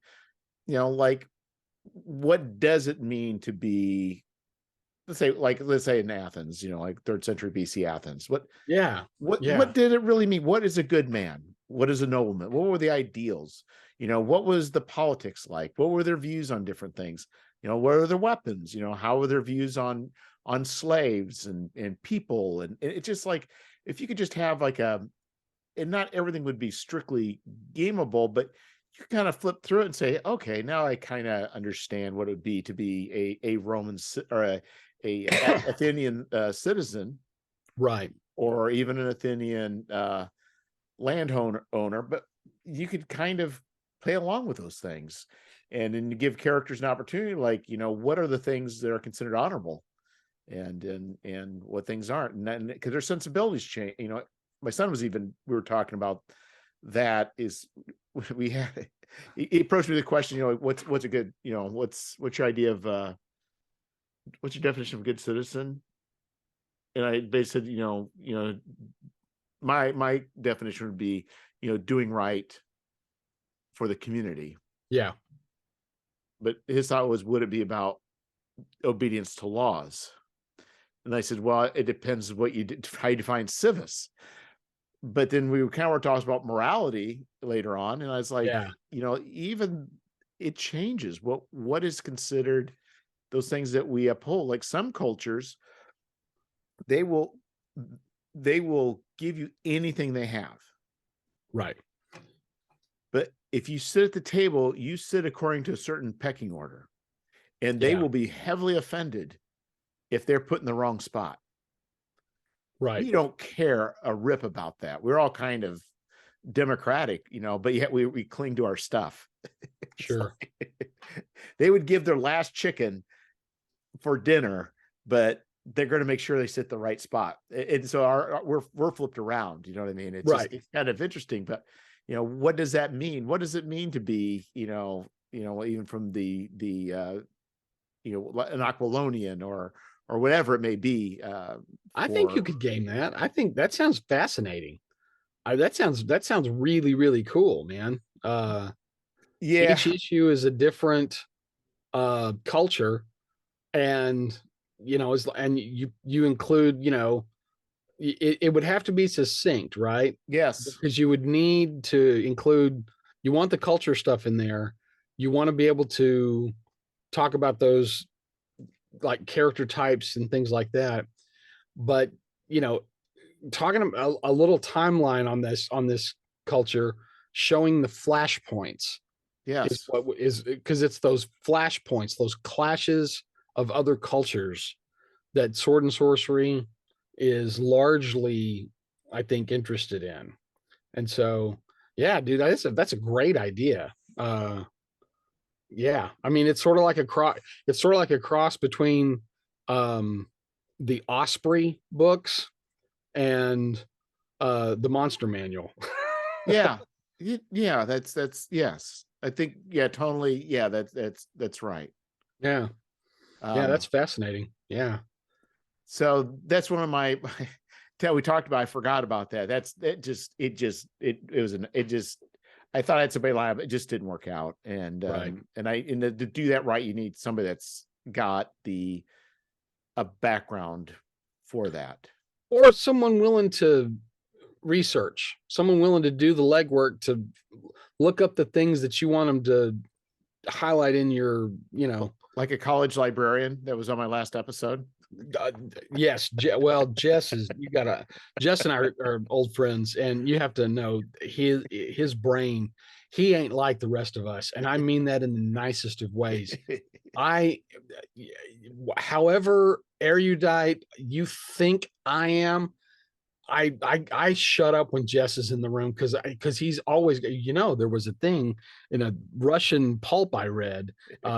like, what does it mean to be, let's say in Athens, like 3rd century BC Athens. What did it really mean? What is a good man? What is a nobleman? What were the ideals? what was the politics like? What were their views on different things? What are their weapons? How were their views on slaves and people? And it's just like, if you could just have like and not everything would be strictly gameable, but you kind of flip through it and say, okay, now I kind of understand what it would be to be a Roman or a Athenian citizen, Right. or even an Athenian landowner. But you could kind of play along with those things, and then give characters an opportunity, like, what are the things that are considered honorable, and what things aren't, and then because their sensibilities change. My son we were talking about that. Is we had he approached me with the question, what's a good, what's your idea of what's your definition of a good citizen? And I basically said, my definition would be, doing right for the community. Yeah. But his thought was, would it be about obedience to laws? And I said, well, it depends what how you define civis. But then we kind of were talking about morality later on, and I was like, Yeah. even it changes. What is considered those things that we uphold? Like some cultures, they will give you anything they have. Right. But if you sit at the table, you sit according to a certain pecking order, and they will be heavily offended if they're put in the wrong spot. Right. We don't care a rip about that. We're all kind of democratic, but yet we cling to our stuff. Sure. They would give their last chicken for dinner, but they're going to make sure they sit the right spot. And so we're flipped around. You know what I mean? It's Right. just, it's kind of interesting, but what does that mean? What does it mean to be, even from the an Aquilonian or whatever it may be? I think you could game that. I think that sounds fascinating. That sounds really, really cool, man. Yeah. Each issue is a different culture, and and you include, it would have to be succinct, right? Yes. Because you would need to include, you want the culture stuff in there. You want to be able to talk about those like character types and things like that. But, talking a little timeline on this culture, showing the flashpoints is Yes. what is, because it's those flashpoints, those clashes of other cultures that Sword and Sorcery is largely, I think, interested in. And so, yeah, dude, that's a great idea. Yeah, I mean, it's sort of like a cross between the Osprey books and the Monster Manual. Yeah. Yeah. That's yes. I think, yeah, totally. Yeah, that's right. Yeah. Yeah, that's fascinating. Yeah. So that's one of my we talked about. I forgot about that. I thought I had somebody line up. It just didn't work out. And Right. to do that right, you need somebody that's got a background for that. Or someone willing to research, someone willing to do the legwork to look up the things that you want them to highlight in your, Like a college librarian that was on my last episode. Yes. Well, Jess and I are old friends, and you have to know his brain, he ain't like the rest of us. And I mean that in the nicest of ways. However erudite you think I am, I shut up when Jess is in the room, because he's always, there was a thing in a Russian pulp I read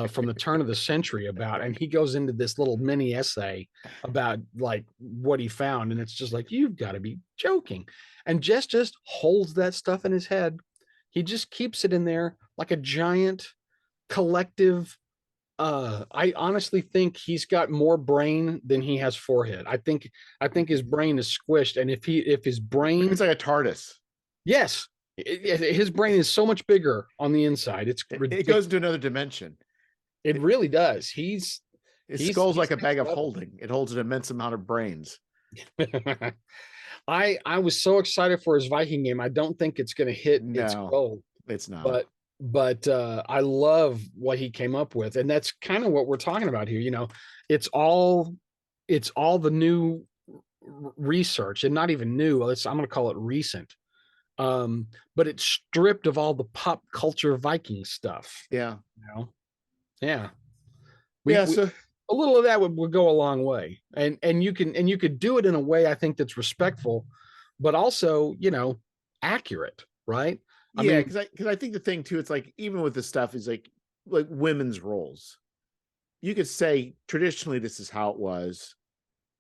from the turn of the century about, and he goes into this little mini essay about like what he found, and it's just like, you've got to be joking. And Jess just holds that stuff in his head. He just keeps it in there like a giant collective. I honestly think he's got more brain than he has forehead. I think his brain is squished, and if his brain, it's like a TARDIS. yes, his brain is so much bigger on the inside. It's it goes into another dimension. It really does. His skull's like a bag of level. holding. It holds an immense amount of brains. I was so excited for his Viking game. I don't think it's going to hit its goal. It's not. But but I love what he came up with, and that's kind of what we're talking about here. It's all the new research, and not even new. I'm going to call it recent. But it's stripped of all the pop culture Viking stuff. Yeah. Yeah. We, Yeah. we So a little of that would go a long way, and you could do it in a way I think that's respectful, but also accurate, right? I yeah, mean, because I think the thing too, it's like even with this stuff is like women's roles. You could say traditionally this is how it was.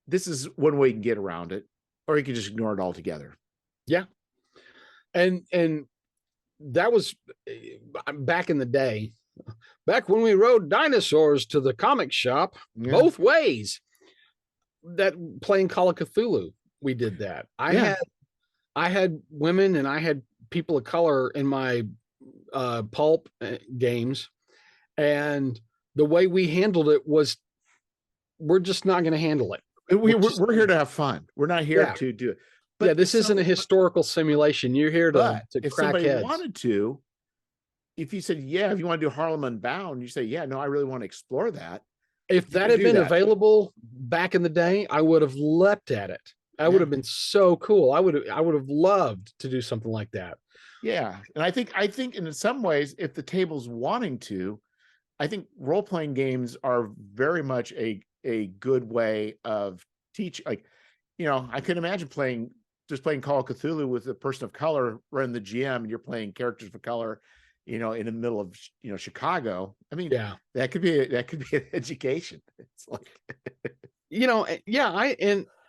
This is one way you can get around it, or you can just ignore it altogether. yeah, and that was back in the day, back when we rode dinosaurs to the comic shop Yeah. both ways. That playing Call of Cthulhu, we did that. Yeah. I had women and I had people of color in my pulp games, and the way we handled it was, we're just not going to handle it. We're here to have fun. We're not here Yeah, to do it. yeah. But if This isn't a some historical simulation. You're here but to if crack somebody heads. wanted to, if you said, yeah, if you want to do Harlem Unbound, you say, yeah, no, I really want to explore that. If You that can had do been that. available back in the day, I would have leapt at it. That would Yeah. have been so cool. I would have loved to do something like that. Yeah. And I think in some ways, if the table's wanting to, I think role-playing games are very much a good way of teach. Like, I can imagine playing Call of Cthulhu with a person of color running the GM, and you're playing characters of color, in the middle of Chicago. I mean, Yeah. that could be an education. It's like, Yeah,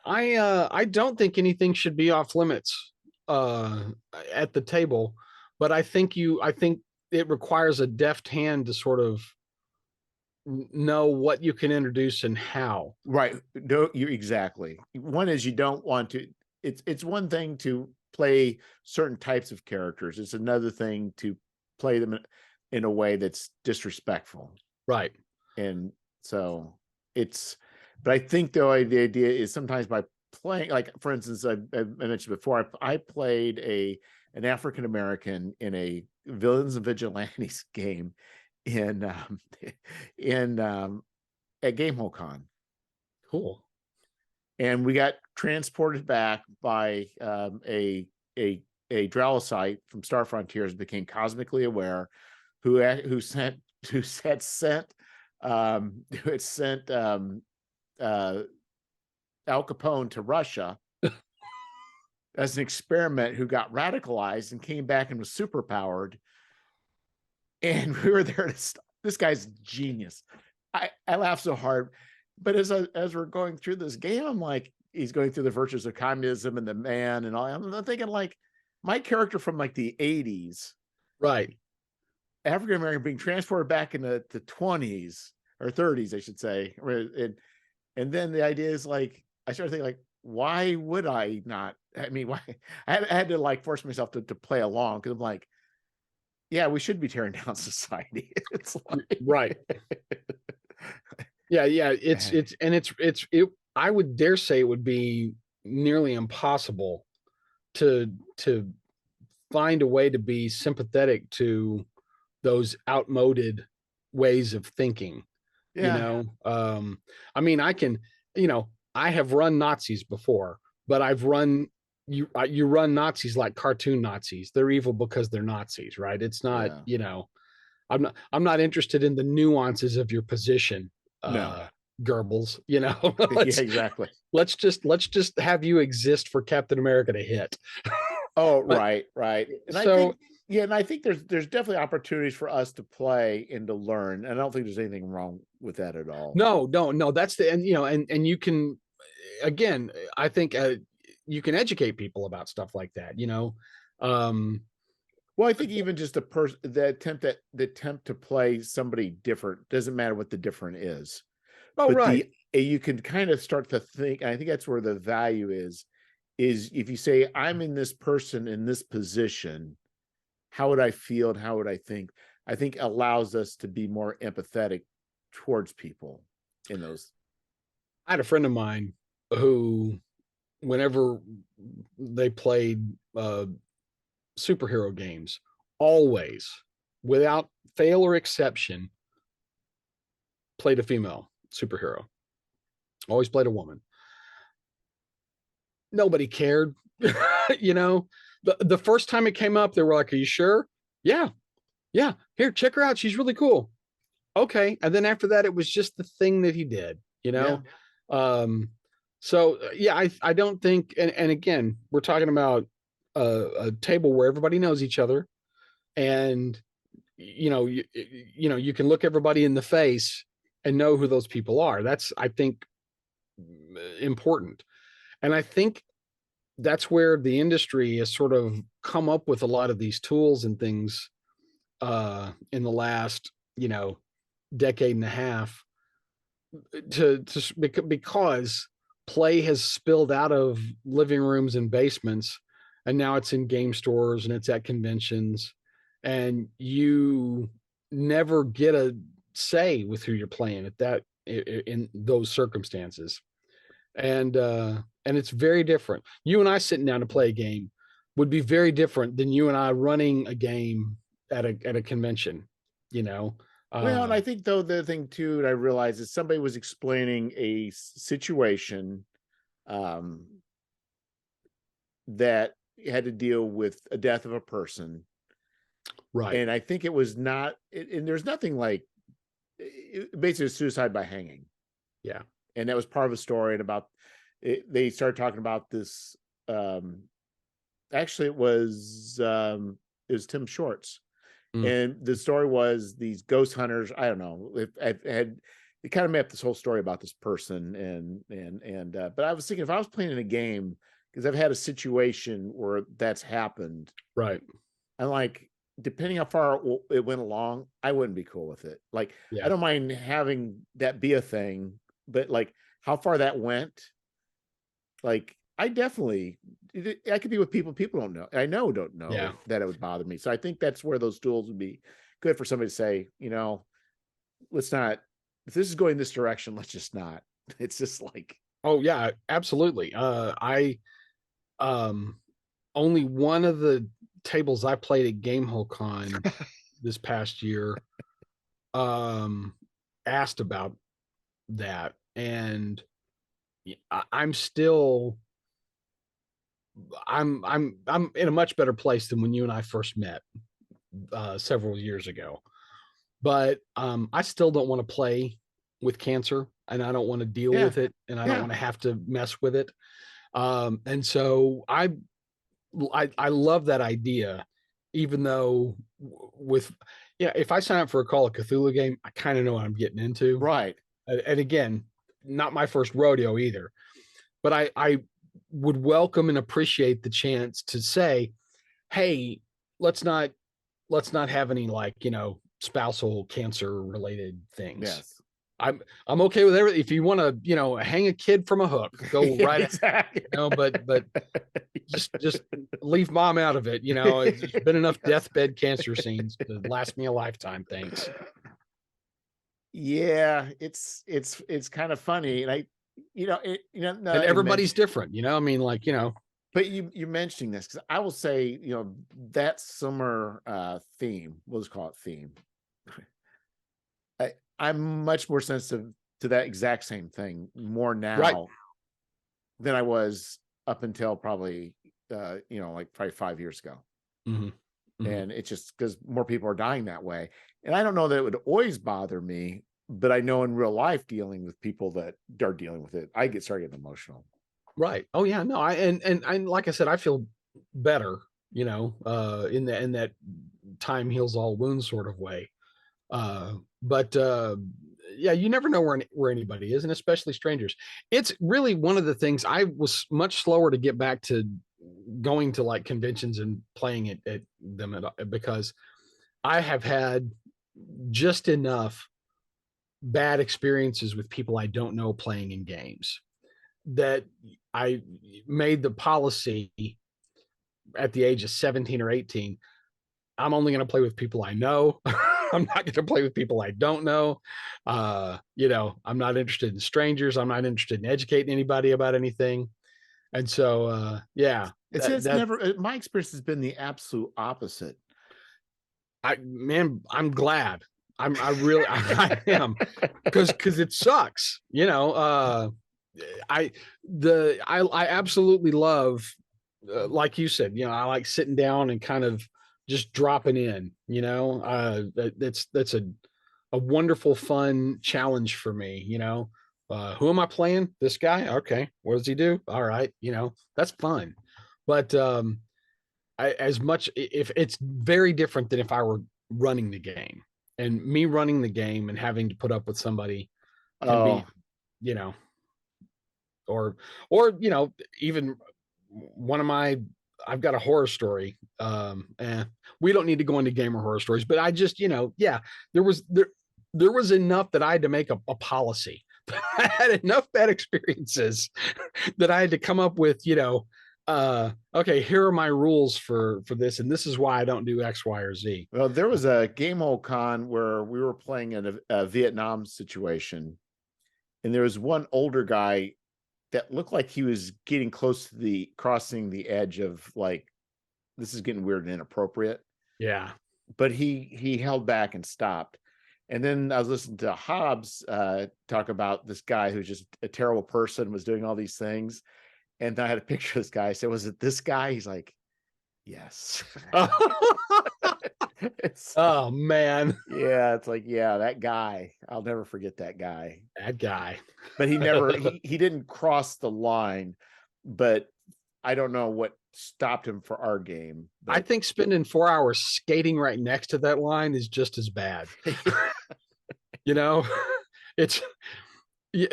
I don't think anything should be off limits at the table, but I think it requires a deft hand to sort of know what you can introduce and how. right. No, you exactly. One is you don't want to. It's one thing to play certain types of characters. It's another thing to play them in a way that's disrespectful. Right. And so it's, but I think though the idea is sometimes by playing, like for instance, I mentioned before, I played an African American in a Villains and Vigilantes game in in at GameholeCon, Cool. and we got transported back by a a Dralosite from Star Frontiers, became cosmically aware, who sent who had sent who had sent uh, Al Capone to Russia as an experiment, who got radicalized and came back and was superpowered. And we were there to stop. This guy's genius. I laugh so hard. But as we're going through this game, I'm like, he's going through the virtues of communism and the man and all. I'm thinking like my character from like the 80s, Right. African American, being transported back in the 20s or 30s, I should say. And then the idea is like, I started thinking like, why would I not? I mean, why? I had to like force myself to play along, because I'm like, yeah, we should be tearing down society. It's like, Right. Yeah, yeah. I would dare say it would be nearly impossible to find a way to be sympathetic to those outmoded ways of thinking. you yeah, know um I mean, I have run Nazis before, but I've run you run Nazis like cartoon Nazis. They're evil because they're Nazis, right? It's not, yeah, I'm not interested in the nuances of your position, no, Goebbels. yeah, let's exactly. let's just have you exist for Captain America to hit. Oh, But right, right. And I so think, yeah, and I think there's definitely opportunities for us to play and to learn. And I don't think there's anything wrong with that at all. no, no, no, that's the and and you can, again, I think you can educate people about stuff like that. um Well, I think even just the attempt to play somebody different, doesn't matter what the different is. oh, But right. you can kind of start to think, and I think that's where the value is if you say, I'm in this person in this position, how would I feel and how would I think? I think allows us to be more empathetic towards people in those. I had a friend of mine who, whenever they played superhero games, always, without fail or exception, played a female superhero. Always played a woman. Nobody cared. You know, the first time it came up, they were like, "Are you sure?" Yeah, yeah. Here, check her out. She's really cool. Okay. And then after that, it was just the thing that he did. You Yeah. know, um, so yeah, I don't think. And again, we're talking about a table where everybody knows each other, and you can look everybody in the face and know who those people are. That's, I think, important. And I think that's where the industry has sort of come up with a lot of these tools and things in the last, decade and a half because play has spilled out of living rooms and basements, and now it's in game stores and it's at conventions, and you never get a say with who you're playing at that in those circumstances. And it's very different. You and I sitting down to play a game would be very different than you and I running a game at a convention, you know. Well, and Uh I think though the thing too, and I realized is somebody was explaining a situation um, that had to deal with a death of a person, right. and I think it was not, and there's nothing like basically suicide by hanging, Yeah. and that was part of a story. And about it, they started talking about this. Um, Actually, it was Tim Shorts, Mm, and the story was these ghost hunters. I don't know if I had it kind of mapped this whole story about this person, and but I was thinking if I was playing in a game, because I've had a situation where that's happened, right. and like depending how far it went along, I wouldn't be cool with it. Like I Yeah. don't mind having that be a thing, but like how far that went, like I definitely, I could be with people don't know, I know don't Yeah. know that it would bother me. So I think that's where those tools would be good for somebody to say, let's not, if this is going this direction, let's just not. It's just like, Oh yeah, absolutely. I um only one of the tables I played at Gamehole Con this past year um asked about that, and I'm still I'm in a much better place than when you and I first met several years ago. But I still don't want to play with cancer, and I don't want to deal yeah, with it, and I don't yeah, want to have to mess with it. And so I love that idea, even though with yeah, if I sign up for a Call of Cthulhu game, I kind of know what I'm getting into. right. And again, not my first rodeo either, but I would welcome and appreciate the chance to say, hey, let's not have any, like, spousal cancer related things. Yes. I'm okay with everything. If you want to, hang a kid from a hook, go Yeah, right ahead, exactly. but just leave mom out of it. It's been enough Yes. deathbed cancer scenes to last me a lifetime. Thanks. Yeah, it's kind of funny, and now And that you everybody's mention, different, I mean, like, but you're mentioning this because I will say, that summer theme, we'll just call it theme. I'm much more sensitive to that exact same thing more right. now than I was up until probably like probably 5 years ago. Hmm. Hmm. And it's just because more people are dying that way. And I don't know that it would always bother me, but I know in real life, dealing with people that are dealing with it, I start getting emotional. Right. Oh yeah. No. And like I said, I feel better. In that time heals all wounds sort of way. But yeah, you never know where anybody is, and especially strangers. It's really one of the things. I was much slower to get back to going to like conventions and playing at them because I have had just enough bad experiences with people I don't know playing in games that I made the policy at the age of 17 or 18. I'm only going to play with people I know. I'm not going to play with people I don't know. I'm not interested in strangers. I'm not interested in educating anybody about anything. And so, yeah, It's that never, my experience has been the absolute opposite. I'm glad. I really I am, because it sucks, I absolutely love, like you said, I like sitting down and kind of just dropping in, that's a wonderful, fun challenge for me, who am I playing? This guy? Okay. What does he do? All right. That's fun. But as much, if it's very different than if I were running the game, and me running the game and having to put up with somebody can be, Oh, you know, or even one of my, I've got a horror story. We don't need to go into gamer horror stories, but I just, yeah, there was enough that I had to make a policy. I had enough bad experiences that I had to come up with, okay, here are my rules for this, and this is why I don't do X, Y, or Z. well, there was a game old con where we were playing in a Vietnam situation, and there was one older guy that looked like he was getting close to the crossing the edge of like, this is getting weird and inappropriate. Yeah. But he held back and stopped. And then I was listening to Hobbs talk about this guy who's just a terrible person, was doing all these things. And I had a picture of this guy. I said, was it this guy? He's like, yes. Oh man, Yeah, it's like, yeah, that guy. I'll never forget that guy. that guy. But he never he didn't cross the line, but I don't know what stopped him for our game. But I think spending 4 hours skating right next to that line is just as bad. you know, it's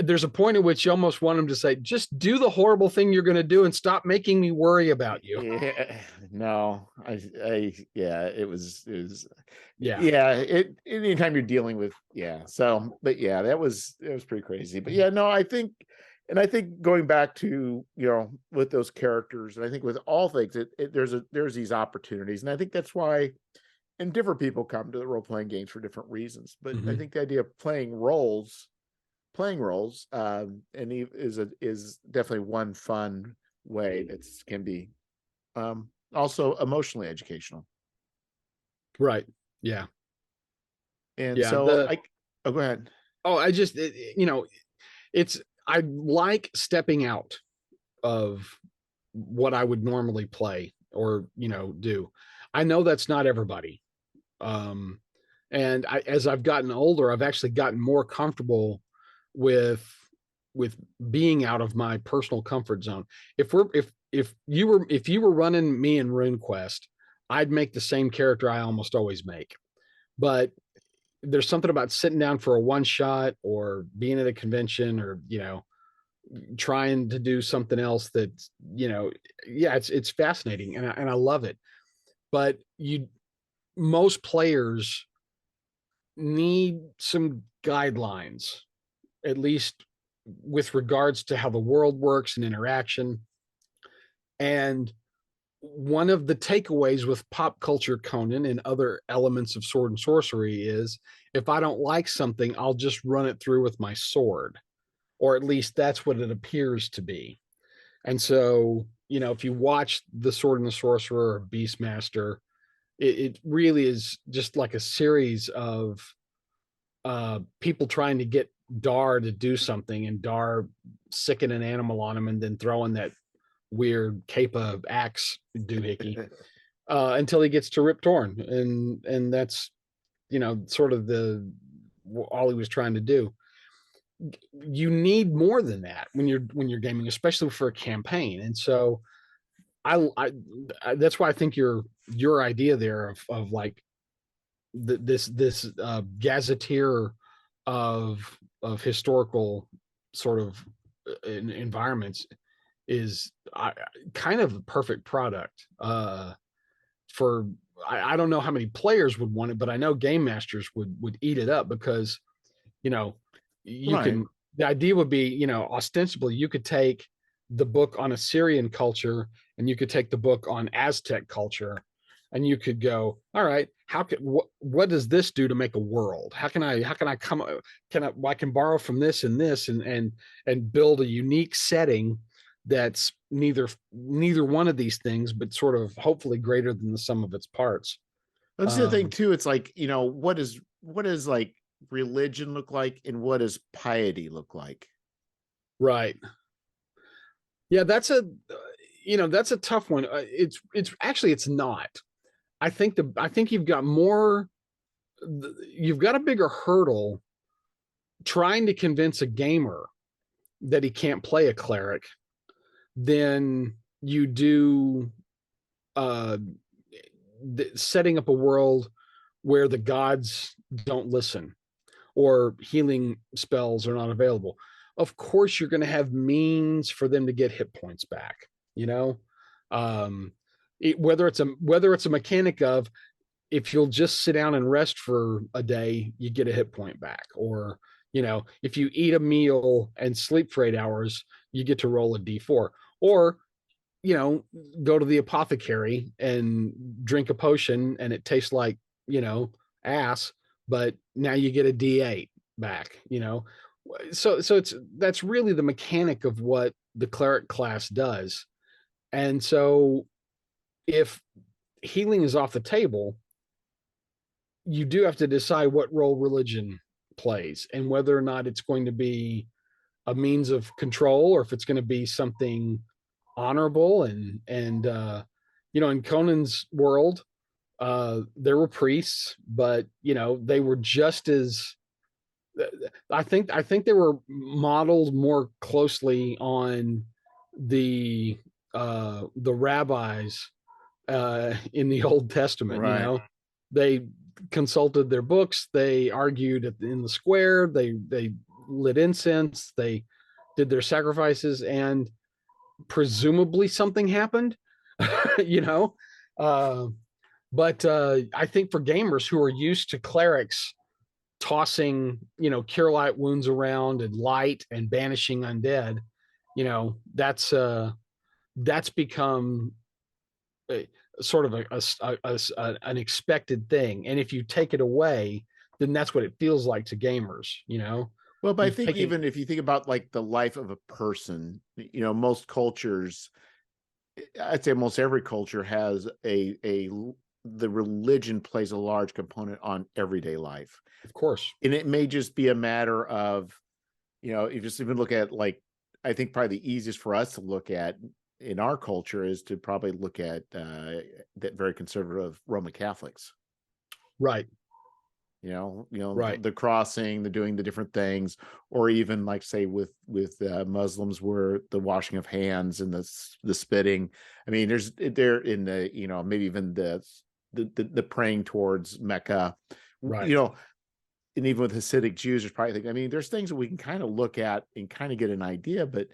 there's a point at which you almost want them to say, just do the horrible thing you're going to do and stop making me worry about you. yeah, no, yeah, it was Yeah. yeah, anytime you're dealing with, yeah, so, but yeah, it was pretty crazy. But yeah, no, I think going back to, with those characters, and I think with all things, there's these opportunities, and I think that's why, and different people come to the role-playing games for different reasons, but I think the idea of playing roles, and is definitely one fun way that can be also emotionally educational. Right. Yeah. And Yeah. so oh, go ahead. Oh, it's, I like stepping out of what I would normally play or, do. I know that's not everybody. And as I've gotten older, I've actually gotten more comfortable with being out of my personal comfort zone. If you were running me in RuneQuest, I'd make the same character I almost always make. But there's something about sitting down for a one shot or being at a convention or, trying to do something else that, yeah, it's fascinating and I love it. But most players need some guidelines, at least with regards to how the world works and interaction. And one of the takeaways with pop culture Conan and other elements of sword and sorcery is, if I don't like something, I'll just run it through with my sword, or at least that's what it appears to be. And so, if you watch the Sword and the Sorcerer or Beastmaster, it really is just like a series of people trying to get Dar to do something, and Dar sicking an animal on him and then throwing that weird Kappa axe doohickey until he gets to Rip Torn, and that's sort of all he was trying to do. You need more than that when you're gaming, especially for a campaign. And so I that's why I think your idea there of like this gazetteer of historical sort of environments is kind of a perfect product for. I don't know how many players would want it, but I know game masters would eat it up, because you Right. can, the idea would be, ostensibly you could take the book on Assyrian culture and you could take the book on Aztec culture, and you could go, all right, what does this do to make a world? How can I I can borrow from this and this and build a unique setting that's neither one of these things, but sort of hopefully greater than the sum of its parts. That's the thing too. It's like, what is like religion look like, and what does piety look like? Right. Yeah, that's a tough one. It's actually it's not. I think you've got a bigger hurdle trying to convince a gamer that he can't play a cleric than you do uh setting up a world where the gods don't listen or healing spells are not available. Of course, you're going to have means for them to get hit points back. You know, whether it's a mechanic of if you'll just sit down and rest for a day, you get a hit point back, or if you eat a meal and sleep for 8 hours, you get to roll a d4, or go to the apothecary and drink a potion and it tastes like ass, but now you get a d8 back. So that's really the mechanic of what the cleric class does. And so if healing is off the table, you do have to decide what role religion plays and whether or not it's going to be a means of control or if it's going to be something honorable. And in Conan's world, there were priests, but they were just as I think they were modeled more closely on the rabbis in the Old Testament. Right. They consulted their books, they argued in the square, they lit incense, they did their sacrifices, and presumably something happened. you know but I think for gamers who are used to clerics tossing cure light wounds around and light and banishing undead, that's become a, sort of an expected thing, and if you take it away, then that's what it feels like to gamers. Well, but I You've think taken even if you think about like the life of a person, most cultures, I'd say almost every culture has the religion plays a large component on everyday life. Of course. And it may just be a matter of, you just even look at, like, I think probably the easiest for us to look at in our culture is to probably look at that very conservative Roman Catholics. Right. Right. The crossing, the doing the different things, or even like say with Muslims, where the washing of hands and the spitting. I mean, they're in the maybe even the praying towards Mecca. Right. And even with Hasidic Jews, there's probably there's things that we can kind of look at and kind of get an idea, but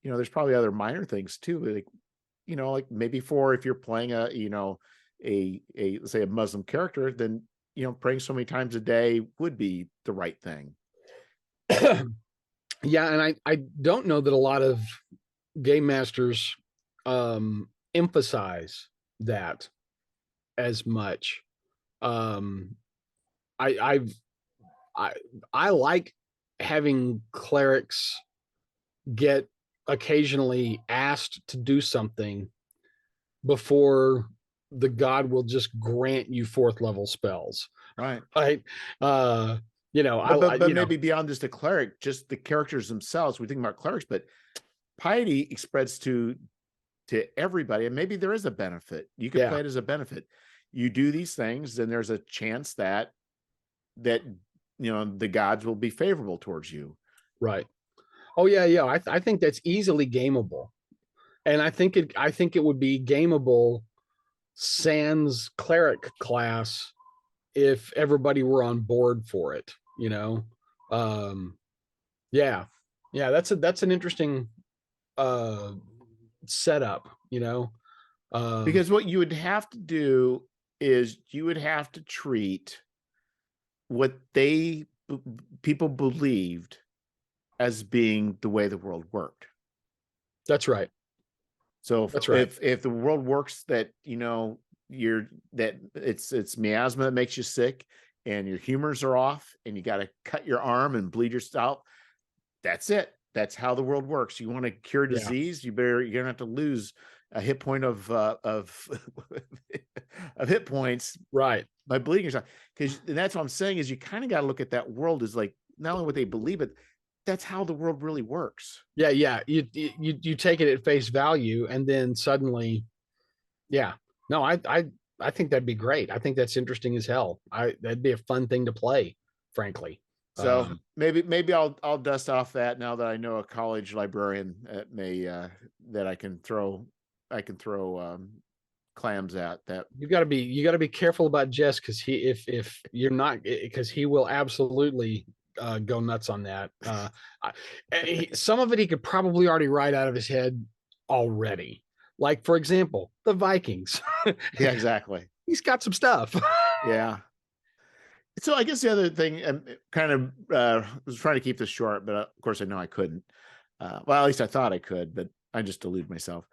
there's probably other minor things too, like maybe if you're playing a let's say a Muslim character, then praying so many times a day would be the right thing. Yeah, and I don't know that a lot of game masters emphasize that as much. I like having clerics get occasionally asked to do something before the god will just grant you 4th level spells. Right. Right. But maybe beyond just a cleric, just the characters themselves. We think about clerics, but piety spreads to everybody, and maybe there is a benefit. You can play it as a benefit. You do these things, then there's a chance that the gods will be favorable towards you. Right. Oh yeah. I think that's easily gameable, and I think it would be gameable sans cleric class if everybody were on board for it. Yeah, that's an interesting setup. Because what you would have to do is you would have to treat what people believed as being the way the world worked. That's right. So that's right. If the world works that it's miasma that makes you sick, and your humors are off, and you got to cut your arm and bleed yourself, that's it. That's how the world works. You want to cure disease, you're gonna have to lose a hit point of hit points, right? by bleeding yourself. Because that's what I'm saying is you kind of got to look at that world as like not only what they believe, but that's how the world really works. Yeah, yeah. You take it at face value, and then suddenly, yeah. No, I think that'd be great. I think that's interesting as hell. That'd be a fun thing to play, frankly. So maybe I'll dust off that now that I know a college librarian that may that I can throw clams at that. You got to be careful about Jess, because if you're not, because he will absolutely go nuts on that. Some of it he could probably already write out of his head already. Like, for example, the Vikings. Yeah, exactly. He's got some stuff. Yeah. So I guess the other thing, kind of was trying to keep this short, but of course I know I couldn't. Well, at least I thought I could, but I just deluded myself.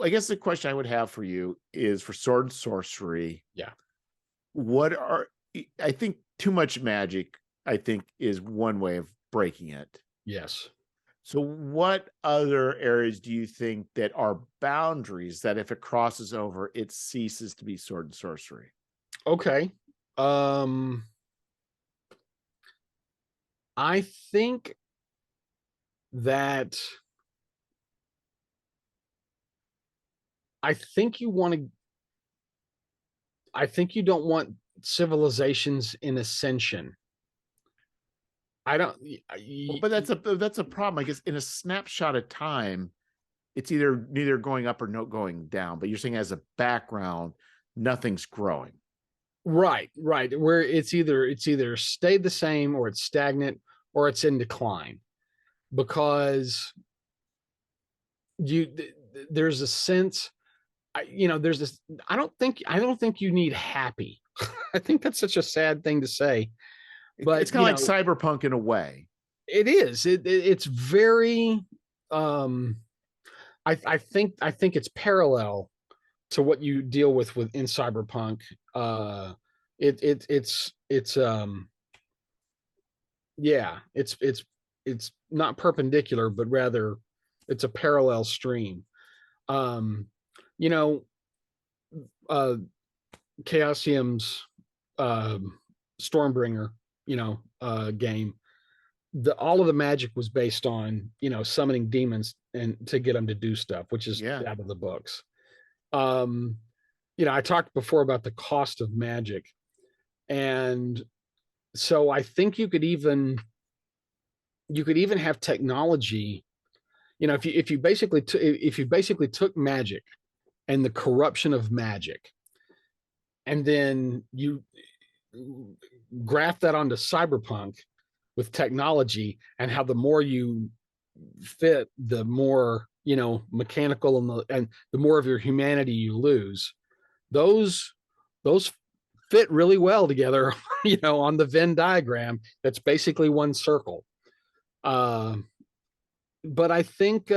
I guess the question I would have for you is for sword and sorcery. Yeah. What are I think too much magic, I think, is one way of breaking it. Yes. So what other areas do you think that are boundaries that if it crosses over, it ceases to be sword and sorcery? Okay. Um, I think that I think you want to I think you don't want civilizations in ascension. I don't Well, but that's a problem. I guess in a snapshot of time, it's either neither going up or no going down. But you're saying as a background, nothing's growing. right, right. Where it's either stayed the same, or it's stagnant, or it's in decline. Because there's a sense, there's this, I don't think you need happy. I think that's such a sad thing to say, but It's kind of like cyberpunk in a way. it is. It's very. Um, I think it's parallel to what you deal with in cyberpunk. It's yeah. It's not perpendicular, but rather it's a parallel stream. Um, you know, uh, Chaosium's Stormbringer, game, all of the magic was based on summoning demons and to get them to do stuff, which is out of the books. um I talked before about the cost of magic, and so I think you could even have technology. If you basically took magic and the corruption of magic, and then you graft that onto cyberpunk with technology, and how the more you fit, the more mechanical, and the more of your humanity you lose. Those those fit really well together, on the Venn diagram. That's basically one circle. uh, but I think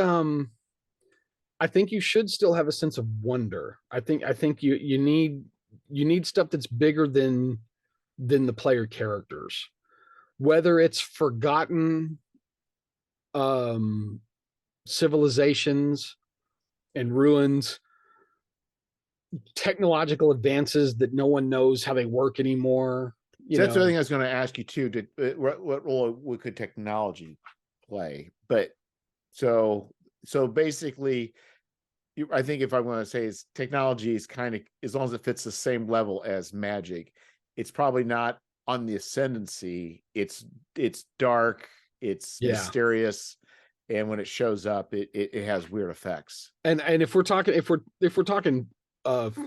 you should still have a sense of wonder. I think you need stuff that's bigger than the player characters, whether it's forgotten um civilizations and ruins, technological advances that no one knows how they work anymore. So that's the other thing I was going to ask you too. What role could technology play? But so basically, I think if I want to say is technology is kind of, as long as it fits the same level as magic, it's probably not on the ascendancy. It's dark, it's mysterious, and when it shows up, it has weird effects. And if we're talking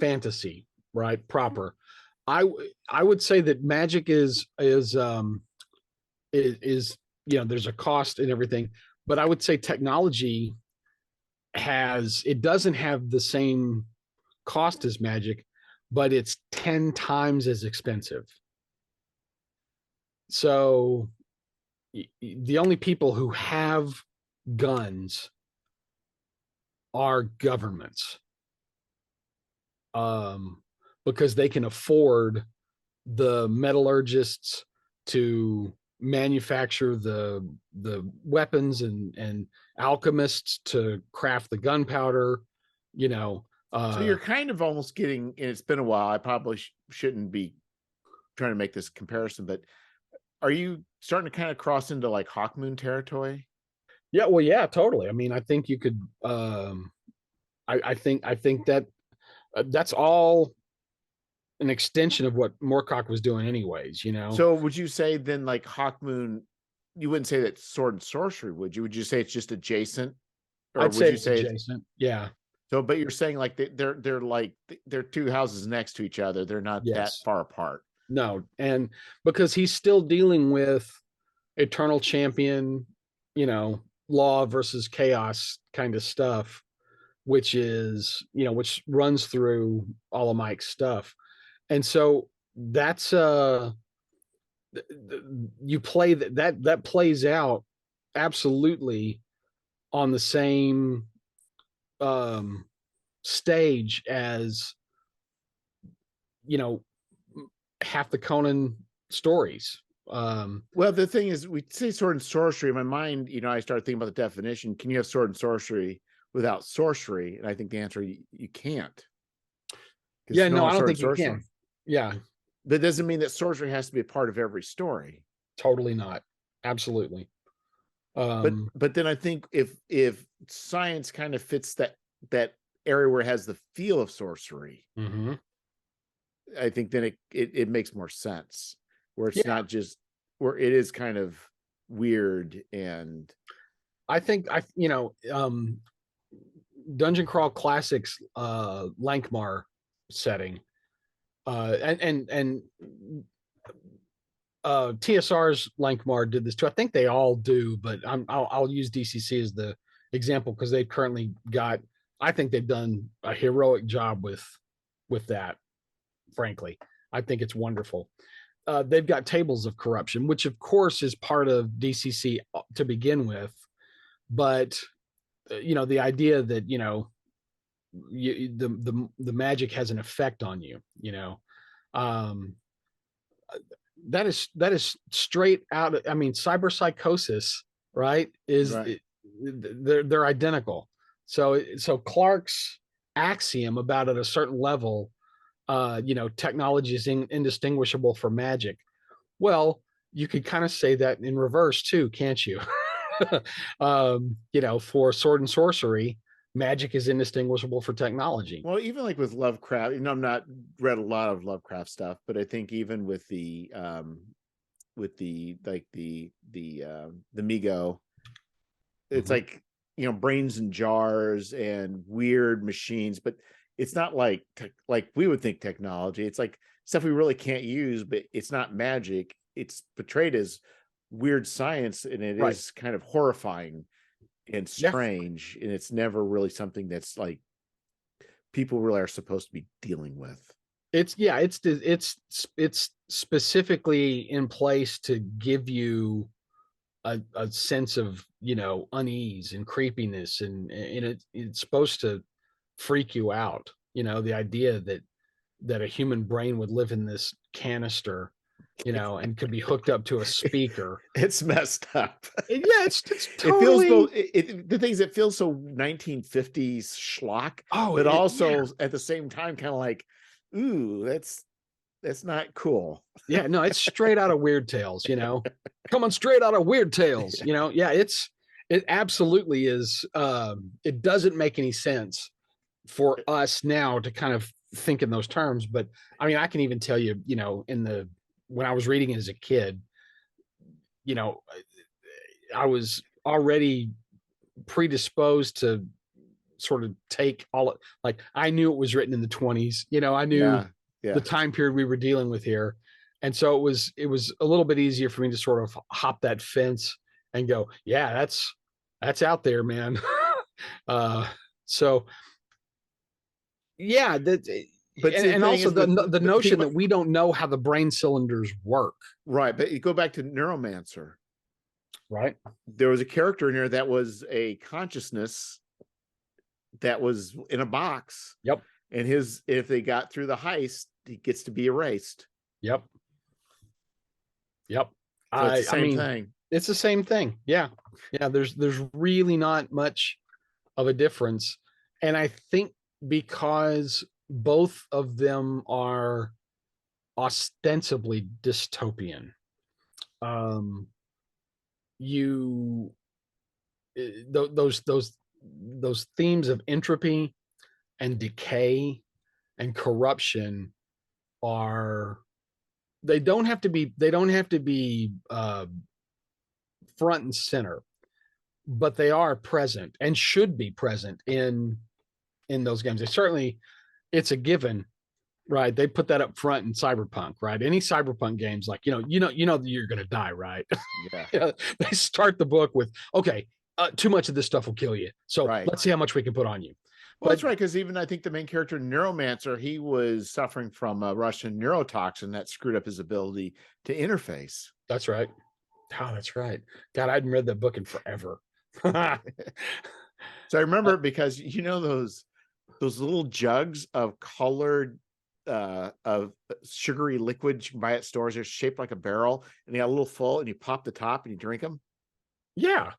fantasy, right, proper, I would say that magic is there's a cost and everything, but I would say technology doesn't have the same cost as magic, but it's 10 times as expensive. So the only people who have guns are governments, because they can afford the metallurgists to manufacture the weapons, and alchemists to craft the gunpowder, So you're kind of almost getting, and it's been a while. I probably shouldn't be trying to make this comparison, but are you starting to kind of cross into like Hawkmoon territory? Yeah, well, yeah, totally. I mean, I think you could. I think that that's all an extension of what Moorcock was doing, anyways. You know. So would you say then, like Hawkmoon, you wouldn't say that Sword and Sorcery, would you? Would you say it's just adjacent, or I'd would say you it's say adjacent. Yeah. so? But you're saying like they're like they're two houses next to each other. They're not that Yes. far apart. No. And because he's still dealing with Eternal Champion, law versus chaos kind of stuff, which is, which runs through all of Mike's stuff. And so that's you play that plays out absolutely on the same um stage as, you know half the Conan stories. Well, the thing is, we say Sword and Sorcery. In my mind, I started thinking about the definition. Can you have Sword and Sorcery without sorcery? And I think the answer, you can't. Yeah, Because no, normal I don't sword and think you sorcery. can. Yeah, That doesn't mean that sorcery has to be a part of every story. totally not. Absolutely. But um but then I think if science kind of fits that area where it has the feel of sorcery, mhm. I think then it makes more sense. Where it's Yeah, not just, where it is kind of weird and I think Dungeon Crawl Classics Lankmar setting, and TSR's Lankmar did this too. I think they all do, but I'll use DCC as the example because they've currently got. I think they've done a heroic job with that. Frankly, I think it's wonderful. They've got Tables of Corruption, which of course is part of DCC to begin with, but the idea that the magic has an effect on you. Um, that is straight out. I mean, cyber psychosis, right? right. They're identical. So Clark's axiom about at a certain level, technology is indistinguishable from magic. Well, you could kind of say that in reverse too, can't you? For sword and sorcery, magic is indistinguishable for technology. Well, even like with Lovecraft, I'm not read a lot of Lovecraft stuff, but I think even with the like the Migo, it's Mhm. like, brains in jars and weird machines, but it's not like like we would think technology. It's like stuff we really can't use, but it's not magic. It's portrayed as weird science, and it Right. is kind of horrifying and Yeah. strange, and it's never really something that's like people really are supposed to be dealing with. It's specifically in place to give you a sense of unease and creepiness, and it's supposed to freak you out. The idea that a human brain would live in this canister, and could be hooked up to a speaker. It's messed up. Yeah, it's It feels totally. both, the things, it feels so 1950s schlock, Oh, but yeah. also at the same time kind of like, ooh, that's not cool. Yeah, no, it's straight out of Weird Tales, coming straight out of Weird Tales, yeah, it absolutely is. It doesn't make any sense for us now to kind of think in those terms, but I mean, I can even tell you, when I was reading it as a kid, you know, I was already predisposed to sort of take all it, like I knew it was written in the 20s. I knew Yeah, the yeah. time period we were dealing with here. And so it was a little bit easier for me to sort of hop that fence and go, yeah, that's out there, man. uh so yeah, that But see, the and thing also is the but think notion about, that we don't know how the brain cylinders work, right, but you go back to Neuromancer. right? There was a character in here that was a consciousness that was in a box, Yep. and if they got through the heist, he gets to be erased. Yep. Yep. So it's the I same mean, thing. it's the same thing. Yeah. Yeah. There's really not much of a difference. And I think because both of them are ostensibly dystopian. Um, you those themes of entropy and decay and corruption are they don't have to be front and center, but they are present and should be present in those games. They certainly, it's a given, right? They put that up front in Cyberpunk, right? Any Cyberpunk games, like you know that you're going to die, right? Yeah. They start the book with, okay, too much of this stuff will kill you, so Right. let's see how much we can put on you. Well, that's right, because even I think the main character, Neuromancer, he was suffering from a Russian neurotoxin that screwed up his ability to interface. That's right. Oh, that's right. God, I hadn't read that book in forever. So I remember, because those little jugs of colored of sugary liquid you can buy at stores. They're shaped like a barrel, and they got a little full, and you pop the top and you drink them. Yeah.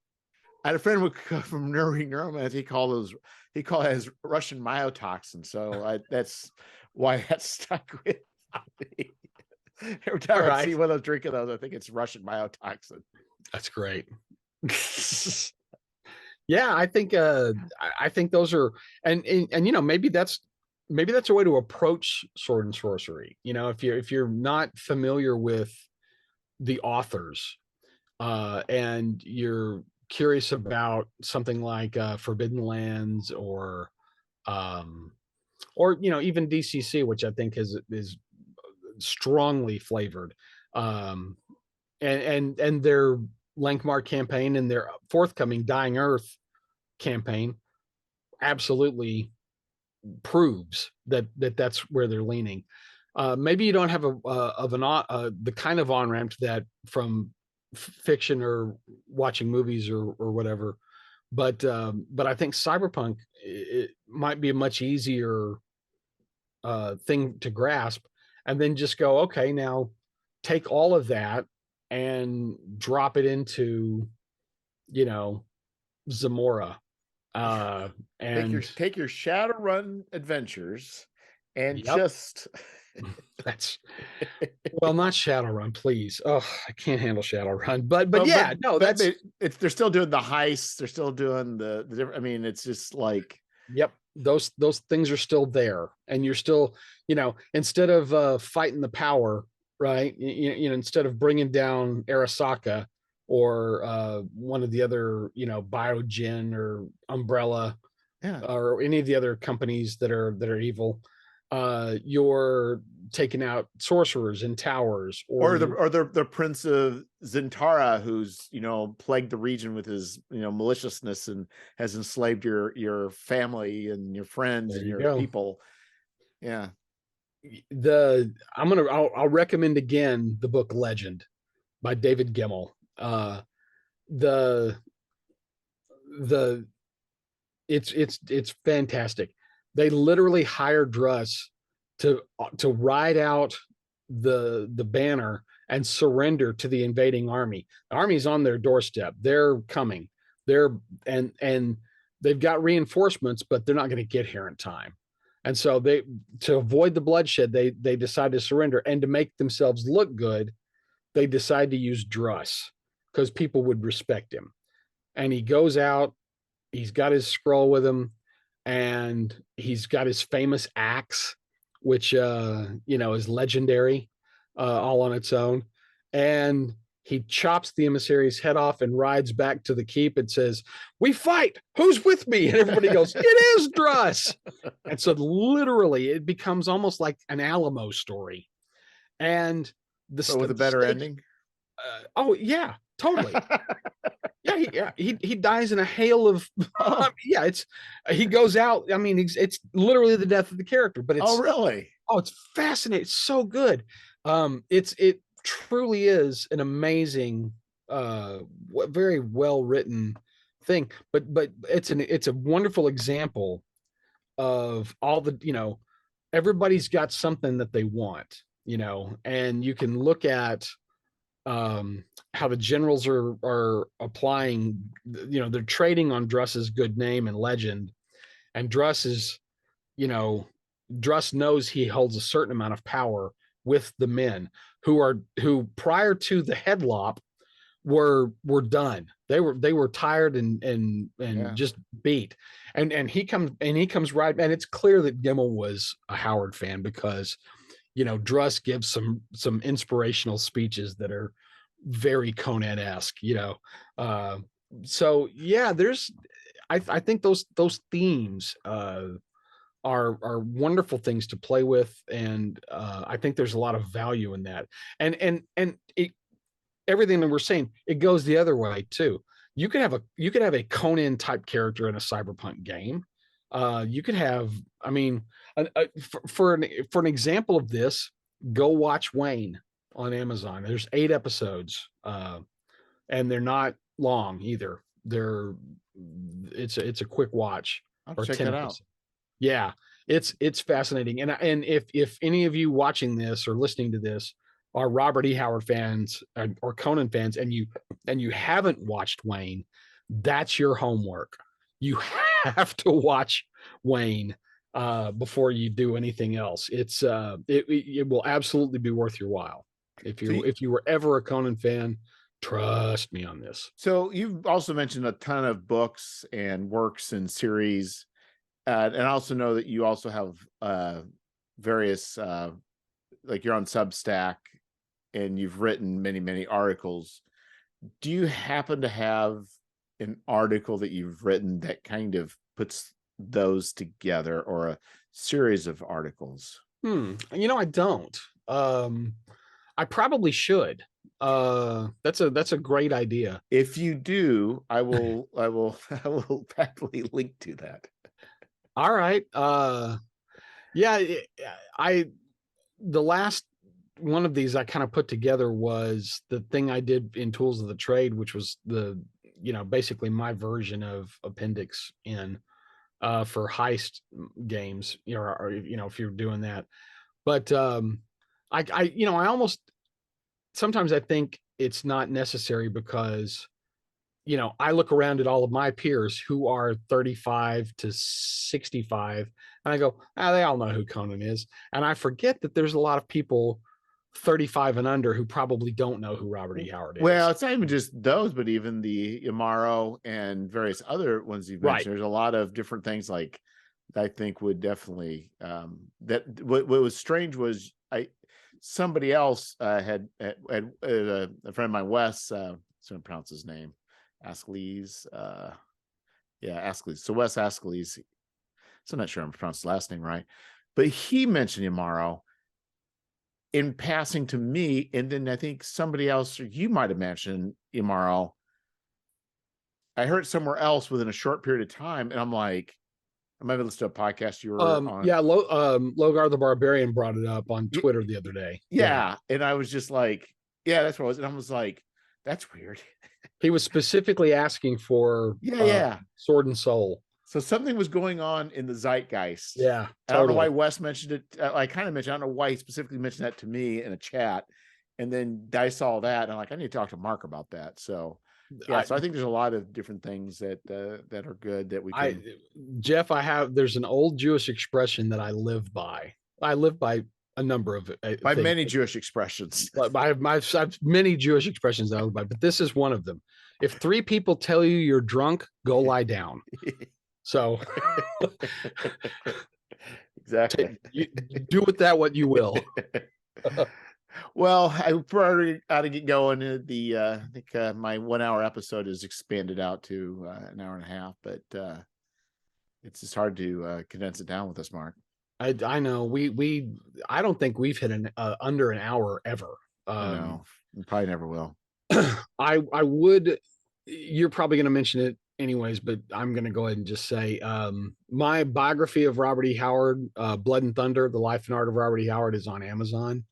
I had a friend from Neuromancer. He called it as Russian myotoxin. So that's why that stuck with me. Every time I see one of those drinking those, I think it's Russian myotoxin. That's great. Yeah, I think those are, and maybe that's a way to approach Sword and Sorcery. If you're not familiar with the authors, and you're curious about something like Forbidden Lands, or even DCC, which I think is strongly flavored, and their Lankmar campaign and their forthcoming Dying Earth campaign absolutely proves that's where they're leaning. Maybe you don't have the kind of on ramp that from fiction or watching movies or whatever, but I think Cyberpunk, it might be a much easier thing to grasp, and then just go, okay, now take all of that and drop it into Zamora, and take your Shadowrun adventures and yep. just That's well, not Shadowrun, please. Oh, I can't handle Shadowrun, but yeah, no, that's they're still doing the heists. They're still doing the different. I mean, it's just like, yep, those things are still there, and you're still, instead of fighting the power, right? Instead of bringing down Arasaka or one of the other, Biogen or Umbrella, yeah, or any of the other companies that are evil, you're taking out sorcerers in towers, or the Prince of Zintara, who's plagued the region with his maliciousness and has enslaved your family and your friends and your people. Yeah. I'll recommend again the book Legend by David Gemmell. It's fantastic. They literally hired Druss to ride out the banner and surrender to the invading army. The army's on their doorstep. They're coming. And they've got reinforcements, but they're not going to get here in time. And so to avoid the bloodshed, they decide to surrender, and to make themselves look good, they decide to use Druss because people would respect him. And he goes out, he's got his scroll with him, and he's got his famous axe, which is legendary all on its own. And he chops the emissary's head off and rides back to the keep and says, "We fight. Who's with me?" And everybody goes, "It is Druss." And so literally it becomes almost like an Alamo story. And with a better ending. Oh yeah, totally. He dies in a hail of he goes out. I mean, it's literally the death of the character, but it's really? It's fascinating. It's so good. It truly is an amazing, very well written thing. But it's a wonderful example of all the everybody's got something that they want, and you can look at how the generals are applying, they're trading on Druss's good name and legend, and Druss is Druss knows he holds a certain amount of power with the men who prior to the headlop were done. They were tired and Yeah. just beat. And he comes right, and it's clear that Gimel was a Howard fan because Druss gives some inspirational speeches that are very Conan-esque, so yeah, I think those themes are wonderful things to play with, and I think there's a lot of value in that. And everything that we're saying, it goes the other way too. You could have a Conan type character in a cyberpunk game. You could have, I mean, for an example of this, go watch Wayne on Amazon. There's 8 episodes, and they're not long either. It's a quick watch, I'll or check 10 that out. episodes. Yeah, it's fascinating. And if any of you watching this or listening to this are Robert E. Howard fans, or Conan fans, and you haven't watched Wayne, that's your homework. You have to watch Wayne before you do anything else. It will absolutely be worth your while. If So you were ever a Conan fan, trust me on this. So you've also mentioned a ton of books and works and series, and I also know that you also have various, like you're on Substack, and you've written many articles. Do you happen to have an article that you've written that kind of puts those together, or a series of articles? I don't. I probably should. That's a great idea. If you do, I will I will happily link to that. All right. Yeah, I the last one of these I kind of put together was the thing I did in Tools of the Trade, which was basically my version of Appendix N for heist games, or if you're doing that. But I almost sometimes I think it's not necessary because I look around at all of my peers who are 35 to 65, and I go, they all know who Conan is. And I forget that there's a lot of people 35 and under who probably don't know who Robert E. Howard Well, is. it's not even just those, but even the Imaro and various other ones you've Right. mentioned. There's a lot of different things like I think would definitely that what was strange was somebody else had a friend of mine, Wes, so I pronounce his name, Ascles, Ascles. So Wes Ascles. So I'm not sure I'm pronouncing his last name right, but he mentioned Imaro in passing to me, and then I think somebody else, or you might have mentioned Imaro. I heard it somewhere else within a short period of time, and I'm like, I might have listened to a podcast you were on. Yeah, Logar the Barbarian brought it up on Twitter the other day. Yeah, and I was just like, yeah, that's what it was, and I was like, that's weird. He was specifically asking for Sword and Soul. So something was going on in the zeitgeist. Yeah, totally. I don't know why Wes mentioned it. I kind of mentioned, I don't know why he specifically mentioned that to me in a chat. And then I saw that, and I'm like, I need to talk to Mark about that. So yeah, so I think there's a lot of different things that are good that we can. Jeff, there's an old Jewish expression that I live by. I live by a number of by things. Many Jewish expressions. I have many Jewish expressions that I live by, but this is one of them. If 3 people tell you you're drunk, go lie down. So exactly. Do with that what you will. Well, I probably ought to get going. I think my 1 hour episode is expanded out to an hour and a half, but it's just hard to condense it down with us, Mark. I know I don't think we've hit under an hour ever. No, we probably never will. I would. You're probably going to mention it anyways, but I'm going to go ahead and just say my biography of Robert E. Howard, Blood and Thunder: The Life and Art of Robert E. Howard, is on Amazon.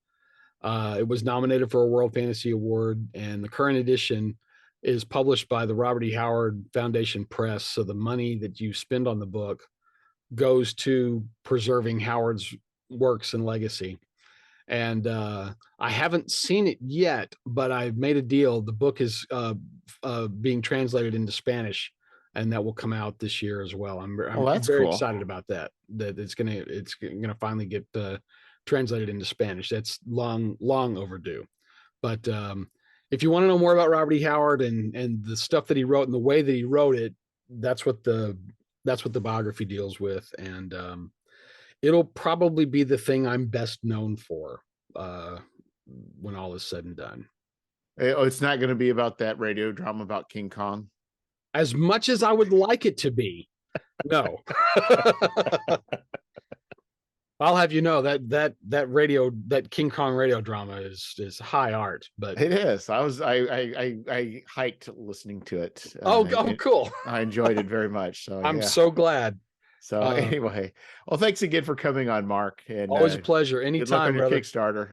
It was nominated for a World Fantasy Award, and the current edition is published by the Robert E. Howard Foundation Press. So the money that you spend on the book goes to preserving Howard's works and legacy. And I haven't seen it yet, but I've made a deal. The book is being translated into Spanish, and that will come out this year as well. I'm that's very cool. excited about that. That it's gonna finally get translated into Spanish. That's long overdue. But if you want to know more about Robert E. Howard and the stuff that he wrote and the way that he wrote it, that's what the biography deals with, and it'll probably be the thing I'm best known for when all is said and done. Oh, it's not going to be about that radio drama about King Kong. As much as I would like it to be, no. I'll have you know that King Kong radio drama is high art, but it is. I hiked listening to it. Cool. I enjoyed it very much. So I'm so glad. So anyway, well, thanks again for coming on, Mark. And always a pleasure. Good luck Anytime, on your brother. Kickstarter.